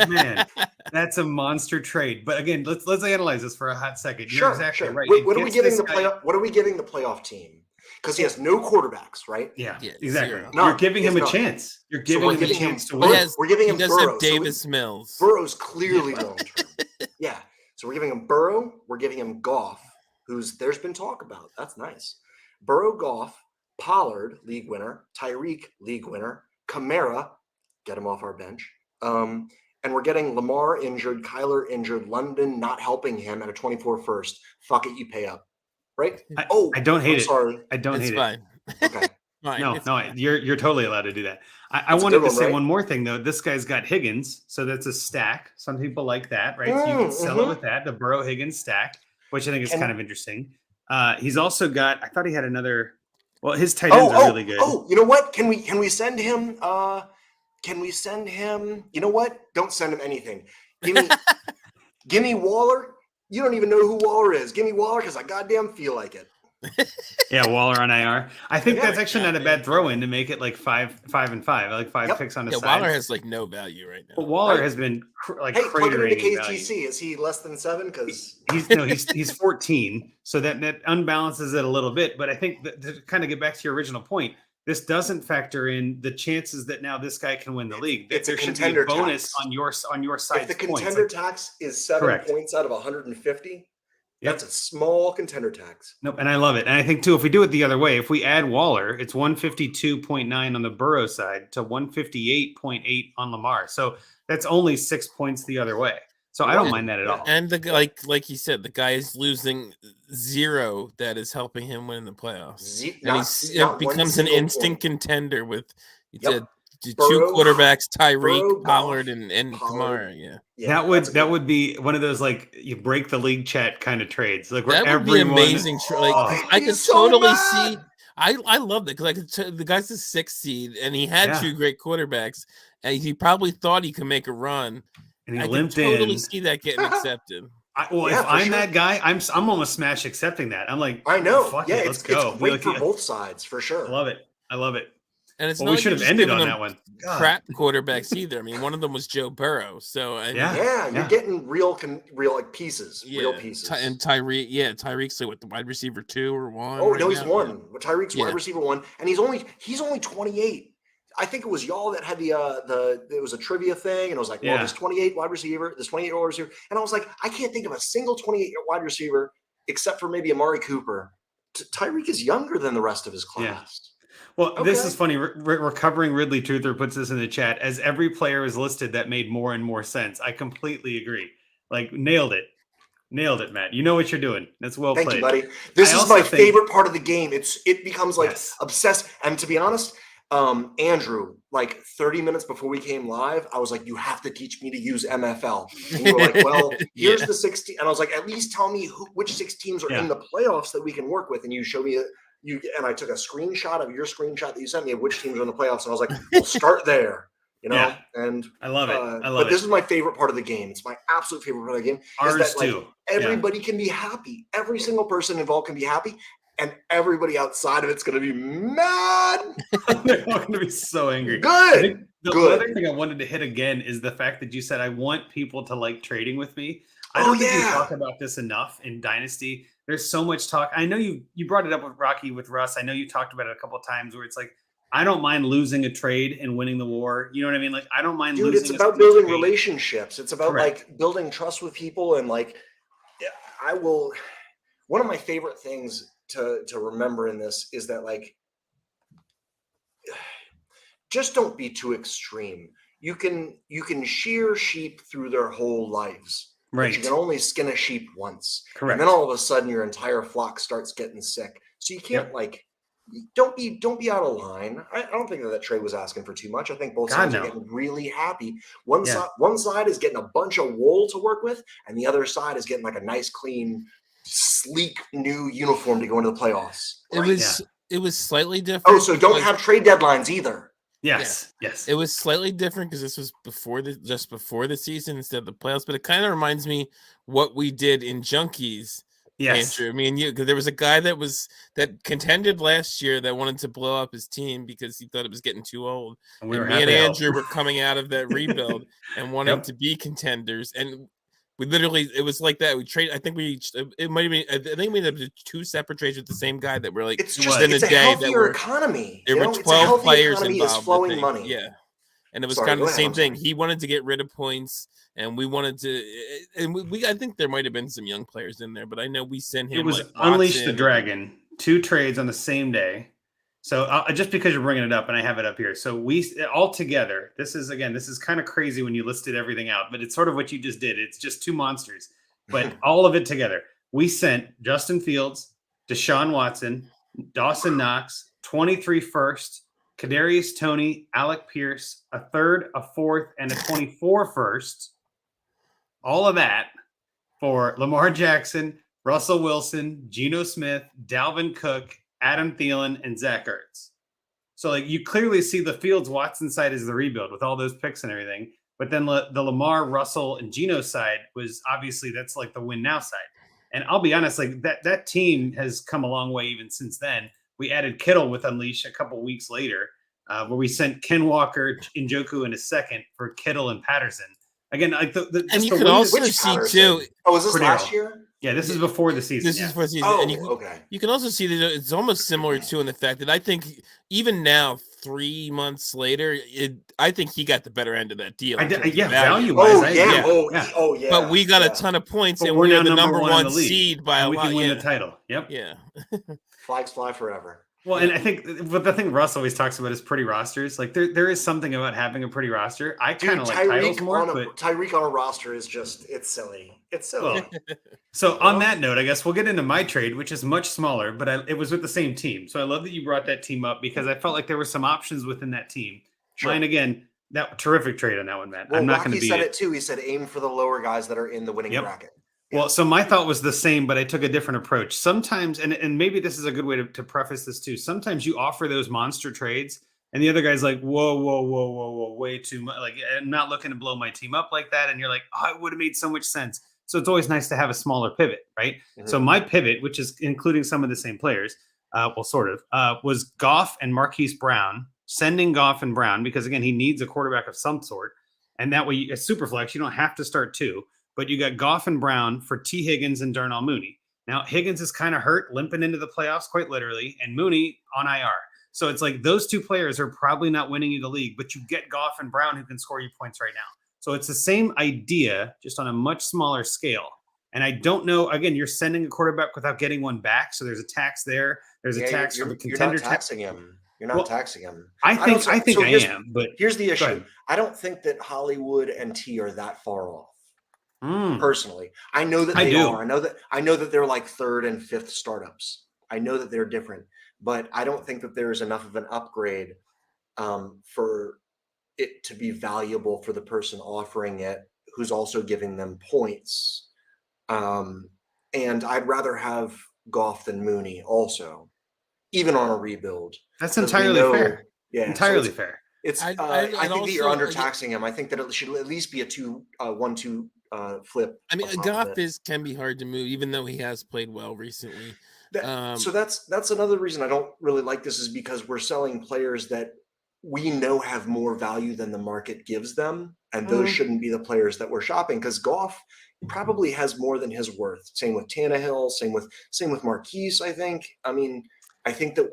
Man, that's a monster trade. But again, let's analyze this for a hot second. You're exactly right. What are we giving the playoff? What are we giving the playoff team? Because he has no quarterbacks, right? Yeah, exactly. No, you're giving him a chance. You're giving him a chance to win. We're giving him Burrow. Have Davis Mills. Burrow's clearly long term. Yeah. So we're giving him Burrow. We're giving him Goff, there's been talk about. That's nice. Burrow, Goff, Pollard, league winner. Tyreek, league winner. Kamara, get him off our bench. And we're getting Lamar injured, Kyler injured, London not helping him at a 24 first. Fuck it, you pay up. Right? I don't hate it. Sorry. I don't hate fine. it. Okay. No, you're totally allowed to do that. I wanted to say one more thing though. This guy's got Higgins, so that's a stack. Some people like that, right? So you can sell it with that, the Burrow Higgins stack, which I think is kind of interesting. He's also got. I thought he had another. Well, his tight ends are really good. Oh, you know what? Can we send him? Can we send him? You know what? Don't send him anything. Give me Waller. You don't even know who Waller is. Give me Waller because I goddamn feel like it. Yeah, Waller on IR. I think Yeah, that's actually not a bad throw in to make it like 5-5. I like 5 Yep. picks on the Yeah, side. Waller has like no value right But now. Waller Right. has been Hey, plug it into cratering in value. KTC. Is he less than 7? Because He's 14, so that unbalances it a little bit. But I think that to kind of get back to your original point, this doesn't factor in the chances that now this guy can win the league. That it's a there should be contender a bonus tax. on your if side's the points. contender Like, tax is 7 correct. points out of 150, Yep. that's a small contender tax. Nope, and I love it. And I think too, if we do it the other way, if we add Waller, it's 152.9 on the Burrow side to 158.8 on Lamar. So that's only 6 points the other way. So I don't Yeah. mind that at all. And like you said, the guy is losing 0 that is helping him win the playoffs. And it becomes an instant contender with Yep. two Burrow, quarterbacks, Burrow, Tyreek, Pollard, Goff, and Pollard. Kamara. Yeah, that would be one of those like you break the league chat kind of trades. Like where That would be everyone, amazing. Like Oh. I He's could so totally mad. see. I love that because the guy's the 6th seed and he had Yeah. 2 great quarterbacks and he probably thought he could make a run. and he I can limped totally in. see that getting accepted. If I'm that guy, I'm almost smash accepting that. I'm like, I know. fuck Yeah, it, let's go. it's great for both sides for sure. I love it. I love it. And it's Well, not we like should you're have just ended giving on them that one. God. crap quarterbacks either. I mean, one of them was Joe Burrow. So I mean, Yeah, you're getting real like pieces, real yeah, pieces. and Tyreek's like what, the wide receiver 2 or 1? Oh right no, he's now? 1. Tyreek's Yeah. wide receiver 1, and he's only 28. I think it was y'all that had it was a trivia thing, and it was like, well, Yeah. this 28-year-old wide receiver, and I was like, I can't think of a single 28-year wide receiver except for maybe Amari Cooper. Tyreek is younger than the rest of his class. Well, this Okay. is funny. Recovering Ridley Truther puts this in the chat. As every player is listed, that made more and more sense. I completely agree. Like nailed it, Matt. You know what you're doing. That's well Thank played. you, buddy. This I is my also think- favorite part of the game. It becomes like Yes. obsessed. And to be honest, Andrew, like 30 minutes before we came live, I was like, you have to teach me to use MFL. And you were like, well, here's the 16. And I was like, at least tell me which 6 teams are in the playoffs that we can work with. And you showed me and I took a screenshot of your screenshot that you sent me of which teams are in the playoffs. And I was like, we'll start there. Yeah. And I love it. but this is my favorite part of the game. It's my absolute favorite part of the game. Ours is that, too. Everybody can be happy. Every single person involved can be happy. And everybody outside of it's going to be mad. They're all going to be so angry. Good. The other thing I wanted to hit again is the fact that you said, I want people to like trading with me. I don't think we talk about this enough in Dynasty. There's so much talk. I know you brought it up with Rocky, with Russ. I know you talked about it a couple of times where it's like, I don't mind losing a trade and winning the war. You know what I mean? Like, I don't mind losing. It's about building relationships. It's about like building trust with people. And like, one of my favorite things to remember in this is that like, just don't be too extreme. You can shear sheep through their whole lives. Right. But you can only skin a sheep once. Correct. And then all of a sudden your entire flock starts getting sick. So you can't don't be out of line. I don't think that trade was asking for too much. I think both sides are getting really happy. One side is getting a bunch of wool to work with, and the other side is getting like a nice, clean, sleek new uniform to go into the playoffs. It was slightly different. Oh, so don't have trade deadlines either. Yes. It was slightly different because this was just before the season instead of the playoffs. But it kind of reminds me what we did in Junkies. Yes, Andrew, me and you, because there was a guy that contended last year that wanted to blow up his team because he thought it was getting too old. And me and Andrew were coming out of that rebuild and wanted to be contenders. And we literally, it was like that. We trade. I think we ended up 2 separate trades with the same guy that were like. It's just a healthier economy. There were 12 players involved. Flowing money. Yeah. And it was kind of the same thing. He wanted to get rid of points, and we wanted to. And I think there might have been some young players in there, but I know we sent him. It was Unleash the Dragon. 2 trades on the same day. So just because you're bringing it up, and I have it up here, so we all together. This is kind of crazy when you listed everything out, but it's sort of what you just did. It's just 2 monsters, but all of it together. We sent Justin Fields, Deshaun Watson, Dawson Knox, 23 first. Kadarius Toney, Alec Pierce, a 3rd, a 4th, and a 24 first. All of that for Lamar Jackson, Russell Wilson, Geno Smith, Dalvin Cook, Adam Thielen, and Zach Ertz. So like you clearly see the Fields Watson side is the rebuild with all those picks and everything. But then the Lamar, Russell, and Geno side was obviously that's like the win now side. And I'll be honest, like that team has come a long way even since then. We added Kittle with Unleash a couple weeks later, where we sent Ken Walker, Njoku in a second for Kittle and Patterson. Again, like and you can also Which see Patterson? too. Oh, was this Cordero. last year? Yeah, this is before the season. This is for the season, Oh, and okay. you can also see that it's almost similar too in the fact that I think even now, 3 months later, I think he got the better end of that deal. Value-wise. Oh, I yeah. agree. Oh, yeah. But we got a ton of points, But and we're we're now the number number one in one the league, seed by a and we lot. can win the title. Yep. Yeah. Flags fly forever. Well, and I think what the thing Russ always talks about is pretty rosters. Like there is something about having a pretty roster. I kind of like titles more, but Tyreek on a roster is it's silly. It's silly. So on that note, I guess we'll get into my trade, which is much smaller, but it was with the same team. So I love that you brought that team up because I felt like there were some options within that team. Sure. Mine again, that terrific trade on that one, Matt. Well, I'm not going to Rocky beat said it. it too. He said aim for the lower guys that are in the winning bracket. Well, so my thought was the same, but I took a different approach. Sometimes, and maybe this is a good way to preface this too. Sometimes you offer those monster trades, and the other guy's like, whoa, way too much. Like, I'm not looking to blow my team up like that. And you're like, oh, it would have made so much sense. So it's always nice to have a smaller pivot, right? Mm-hmm. So my pivot, which is including some of the same players, was Goff and Marquise Brown, sending Goff and Brown, because again, he needs a quarterback of some sort. And that way, a super flex, you don't have to start two. But you got Goff and Brown for T. Higgins and Darnell Mooney. Now, Higgins is kind of hurt, limping into the playoffs quite literally, and Mooney on IR. So it's like those two players are probably not winning you the league, but you get Goff and Brown who can score you points right now. So it's the same idea, just on a much smaller scale. And I don't know, again, you're sending a quarterback without getting one back. So there's a tax there. There's a tax for the contender. You're not taxing him. You're not taxing him. I think I am, but here's the issue. I don't think that Hollywood and T are that far off. Personally, I know that they are. I know that they're like third and fifth startups. I know that they're different, but I don't think that there's enough of an upgrade for it to be valuable for the person offering it, who's also giving them points. And I'd rather have Goff than Mooney, also, even on a rebuild. That's entirely fair. Yeah, entirely fair. It's. I think that you're undertaxing him. I think that it should at least be a 1-2. Flip. I mean, Goff can be hard to move, even though he has played well recently. So that's another reason I don't really like this, is because we're selling players that we know have more value than the market gives them, and those shouldn't be the players that we're shopping, because Goff probably has more than his worth. Same with Tannehill. Same with Marquise. I think. I mean, I think that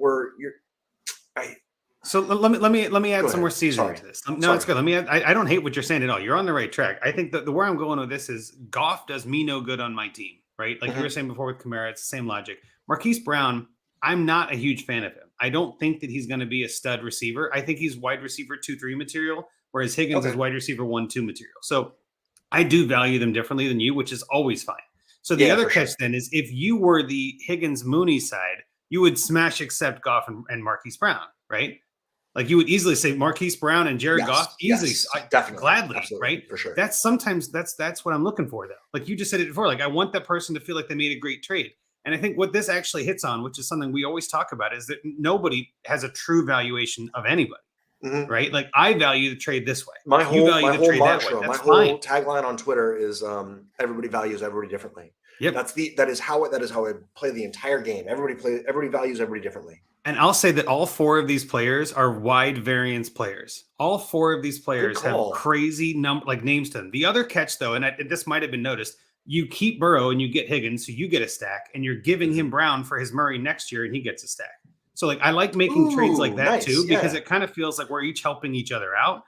So let me add some more seasoning to this. No, it's good. Let me add. I don't hate what you're saying at all. You're on the right track. I think that where I'm going with this is Goff does me no good on my team, right? Like you were saying before with Kamara, it's the same logic. Marquise Brown, I'm not a huge fan of him. I don't think that he's going to be a stud receiver. I think he's wide receiver 2-3 material, whereas Higgins is wide receiver 1-2 material. So I do value them differently than you, which is always fine. So the other catch then is, if you were the Higgins Mooney side, you would smash accept Goff and Marquise Brown, right? Like you would easily say Marquise Brown and Jared Goff easily, definitely, gladly, right? For sure. That's what I'm looking for, though. Like you just said it before. Like I want that person to feel like they made a great trade. And I think what this actually hits on, which is something we always talk about, is that nobody has a true valuation of anybody, right? Like I value the trade this way. My whole tagline on Twitter is everybody values everybody differently. Yep. That is how I play the entire game. Everybody values everybody differently. And I'll say that all four of these players are wide variance players. All four of these players have crazy names to them. The other catch, though, and this might have been noticed, you keep Burrow and you get Higgins, so you get a stack, and you're giving him Brown for his Murray next year, and he gets a stack. So I like making trades like that too, because it kind of feels like we're each helping each other out.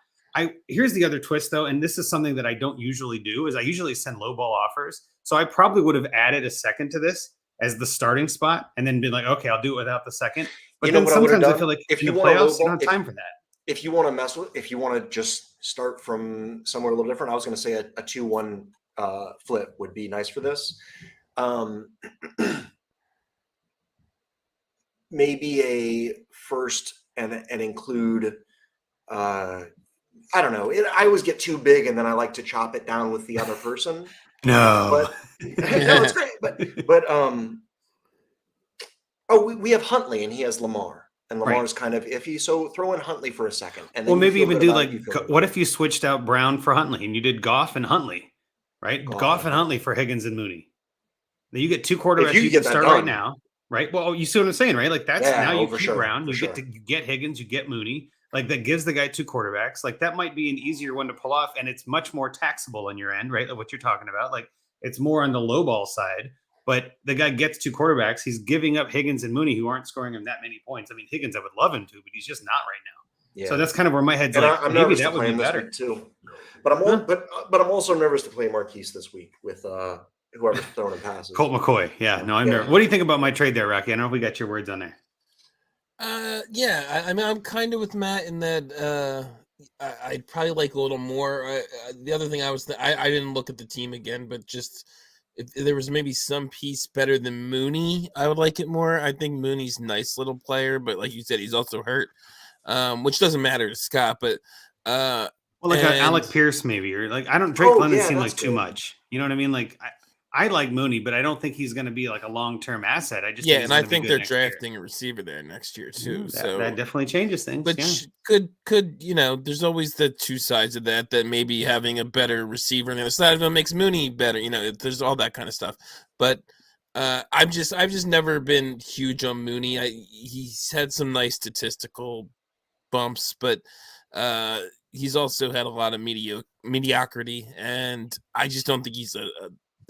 Here's the other twist, though, and this is something that I don't usually do, is I usually send low ball offers. So I probably would have added a second to this as the starting spot, and then been like, okay, I'll do it without the second. But then sometimes I feel like if in the playoffs, you don't have time for that. If you want to just start from somewhere a little different, I was going to say a 2-1 flip would be nice for this. Maybe a first and include. I don't know. I always get too big, and then I like to chop it down with the other person. No, it's great. We have Huntley and he has Lamar, and Lamar's kind of iffy. So throw in Huntley for a second, and then maybe even do what if you switched out Brown for Huntley and you did Goff and Huntley, right? Goff and Huntley for Higgins and Mooney. Now you get two quarterbacks you you get can that start done. right now, right? Well, you see what I'm saying, right? Like that's Yeah, now you for keep sure, Brown, for you sure. get Higgins, you get Mooney. Like that gives the guy two quarterbacks. Like that might be an easier one to pull off, and it's much more taxable on your end, right? Like what you're talking about. Like it's more on the low ball side. But the guy gets two quarterbacks. He's giving up Higgins and Mooney, who aren't scoring him that many points. I mean, Higgins, I would love him to, but he's just not right now. Yeah. So that's kind of where my head's And like, I'm maybe nervous that to would play be him this better. week too. But I'm also nervous to play Marquise this week with whoever's throwing him passes. Colt McCoy. Yeah, no, I'm nervous. What do you think about my trade there, Rocky? I don't know if we got your words on there. Yeah, I mean, I'm kind of with Matt in that I'd probably like a little more. The other thing I didn't look at the team again, but just if there was maybe some piece better than Mooney, I would like it more. I think Mooney's a nice little player, but like you said, he's also hurt, which doesn't matter to Scott. But well, like Alec Pierce, maybe, or like I don't. Drake London seemed like too much. You know what I mean? Like I like Mooney, but I don't think he's going to be like a long-term asset. I just and I think they're drafting a receiver there next year too. So that definitely changes things. Which could there's always the two sides of that maybe having a better receiver on the other side of him makes Mooney better. There's all that kind of stuff. But I've just never been huge on Mooney. He's had some nice statistical bumps, but he's also had a lot of mediocrity, and I just don't think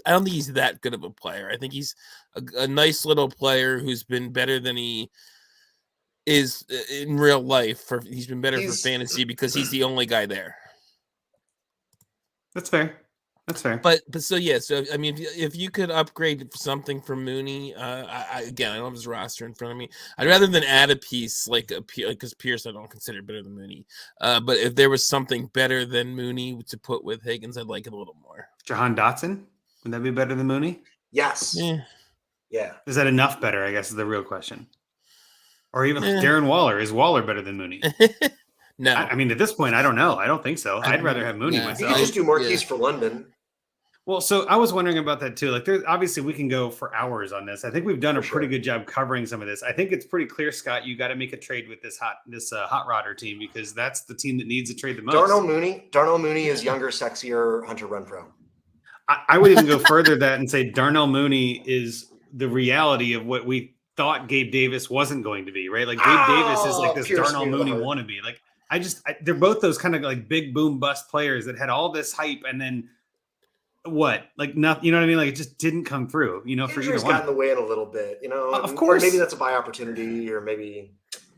I don't think he's that good of a player. I think he's a nice little player who's been better than he is in real life. He's been better for fantasy because he's the only guy there. That's fair. But so I mean, if you could upgrade something for Mooney, I don't have his roster in front of me. I'd rather than add a piece because Pierce I don't consider better than Mooney. But if there was something better than Mooney to put with Higgins, I'd like it a little more. Jahan Dotson, would that be better than Mooney? Yes. Yeah. Is that enough better? I guess is the real question. Or even Darren Waller. Is Waller better than Mooney? No. I mean, at this point, I don't know. I don't think so. I'd rather have Mooney myself. You could just do Marquise for London. Well, so I was wondering about that too. Like, there's obviously we can go for hours on this. I think we've done a pretty good job covering some of this. I think it's pretty clear, Scott. You got to make a trade with this hot rodder team because that's the team that needs a trade the most. Darnell Mooney is younger, sexier Hunter Renfrow. I would even go further that and say Darnell Mooney is the reality of what we thought Gabe Davis wasn't going to be, right? Like Gabe Davis is like this Darnell Mooney wannabe. Like they're both those kind of like big boom bust players that had all this hype and then like nothing, you know what I mean? Like it just didn't come through, for either one. Got in the way in a little bit, Of course. Or maybe that's a buy opportunity, or maybe,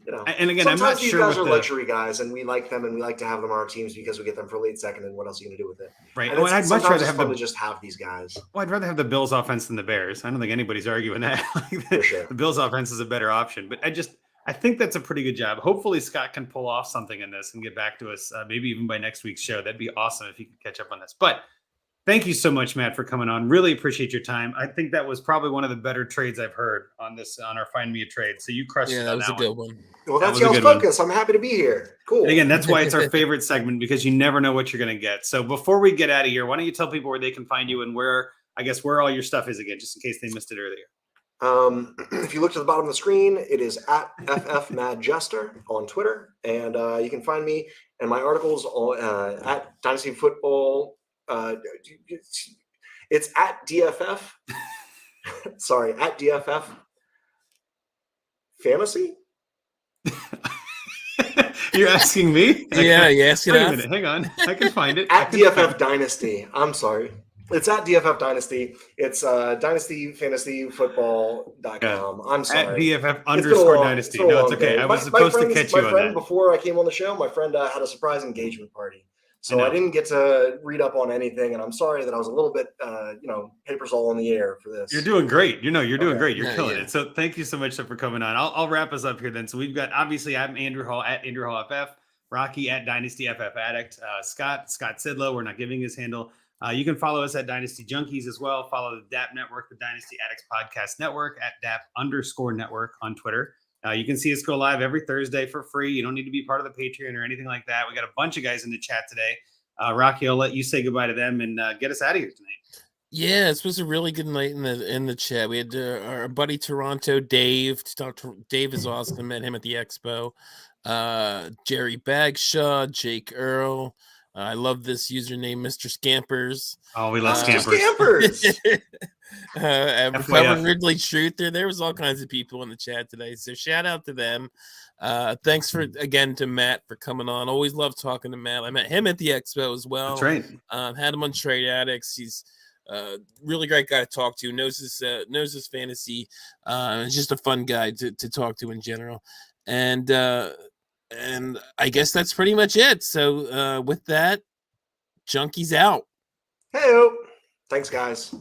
And again, sometimes I'm not these sure guys are luxury guys, and we like them, and we like to have them on our teams because we get them for late second. And what else are you going to do with it? Right. And I'd much rather have just have these guys. Well, I'd rather have the Bills offense than the Bears. I don't think anybody's arguing that. For sure. The Bills offense is a better option, but I think that's a pretty good job. Hopefully Scott can pull off something in this and get back to us, maybe even by next week's show. That'd be awesome if he could catch up on this. But thank you so much, Matt, for coming on. Really appreciate your time. I think that was probably one of the better trades I've heard on our Find Me a Trade. So you crushed it. Yeah, that was a good one. Well, that's y'all's focus. I'm happy to be here. Cool. And again, that's why it's our favorite segment because you never know what you're going to get. So before we get out of here, why don't you tell people where they can find you and where all your stuff is again, just in case they missed it earlier. If you look to the bottom of the screen, it is at FFMadJester on Twitter. And you can find me and my articles at Dynasty Football. It's at DFF. Sorry, at DFF Fantasy. You're asking me? Yeah, yes. Wait a minute, hang on. I can find it. At DFF Dynasty. I'm sorry. It's at DFF Dynasty. It's dynastyfantasyfootball.com. I'm sorry. At DFF_Dynasty. No, it's okay. I was supposed to catch you on that. Before I came on the show, my friend had a surprise engagement party. So I didn't get to read up on anything, and I'm sorry that I was a little bit, papers all in the air for this. You're doing great. You're doing great. You're killing it. So thank you so much for coming on. I'll wrap us up here then. So we've got, obviously, I'm Andrew Hall at Andrew Hall FF, Rocky at Dynasty FF Addict, Scott Sidlow. We're not giving his handle. You can follow us at Dynasty Junkies as well. Follow the DAP Network, the Dynasty Addicts Podcast Network at DAP_network on Twitter. You can see us go live every Thursday for free. You don't need to be part of the Patreon or anything like that. We got a bunch of guys in the chat today. Rocky, I'll let you say goodbye to them and get us out of here tonight. Yeah, this was a really good night in the chat. We had our buddy Toronto Dave. Dave is awesome. I met him at the expo. Jerry Bagshaw, Jake Earl, I love this username, Mr. Scampers. Oh, we love Mr. Scampers. Scampers. And FYF. Clever Ridley Truther. There was all kinds of people in the chat today, so shout out to them. Thanks again to Matt for coming on. Always love talking to Matt. I met him at the expo as well. That's right. Had him on Trade Addicts. He's really great guy to talk to. Knows his fantasy. Just a fun guy to talk to in general. And I guess that's pretty much it. So with that, Junkies out. Hey, thanks, guys.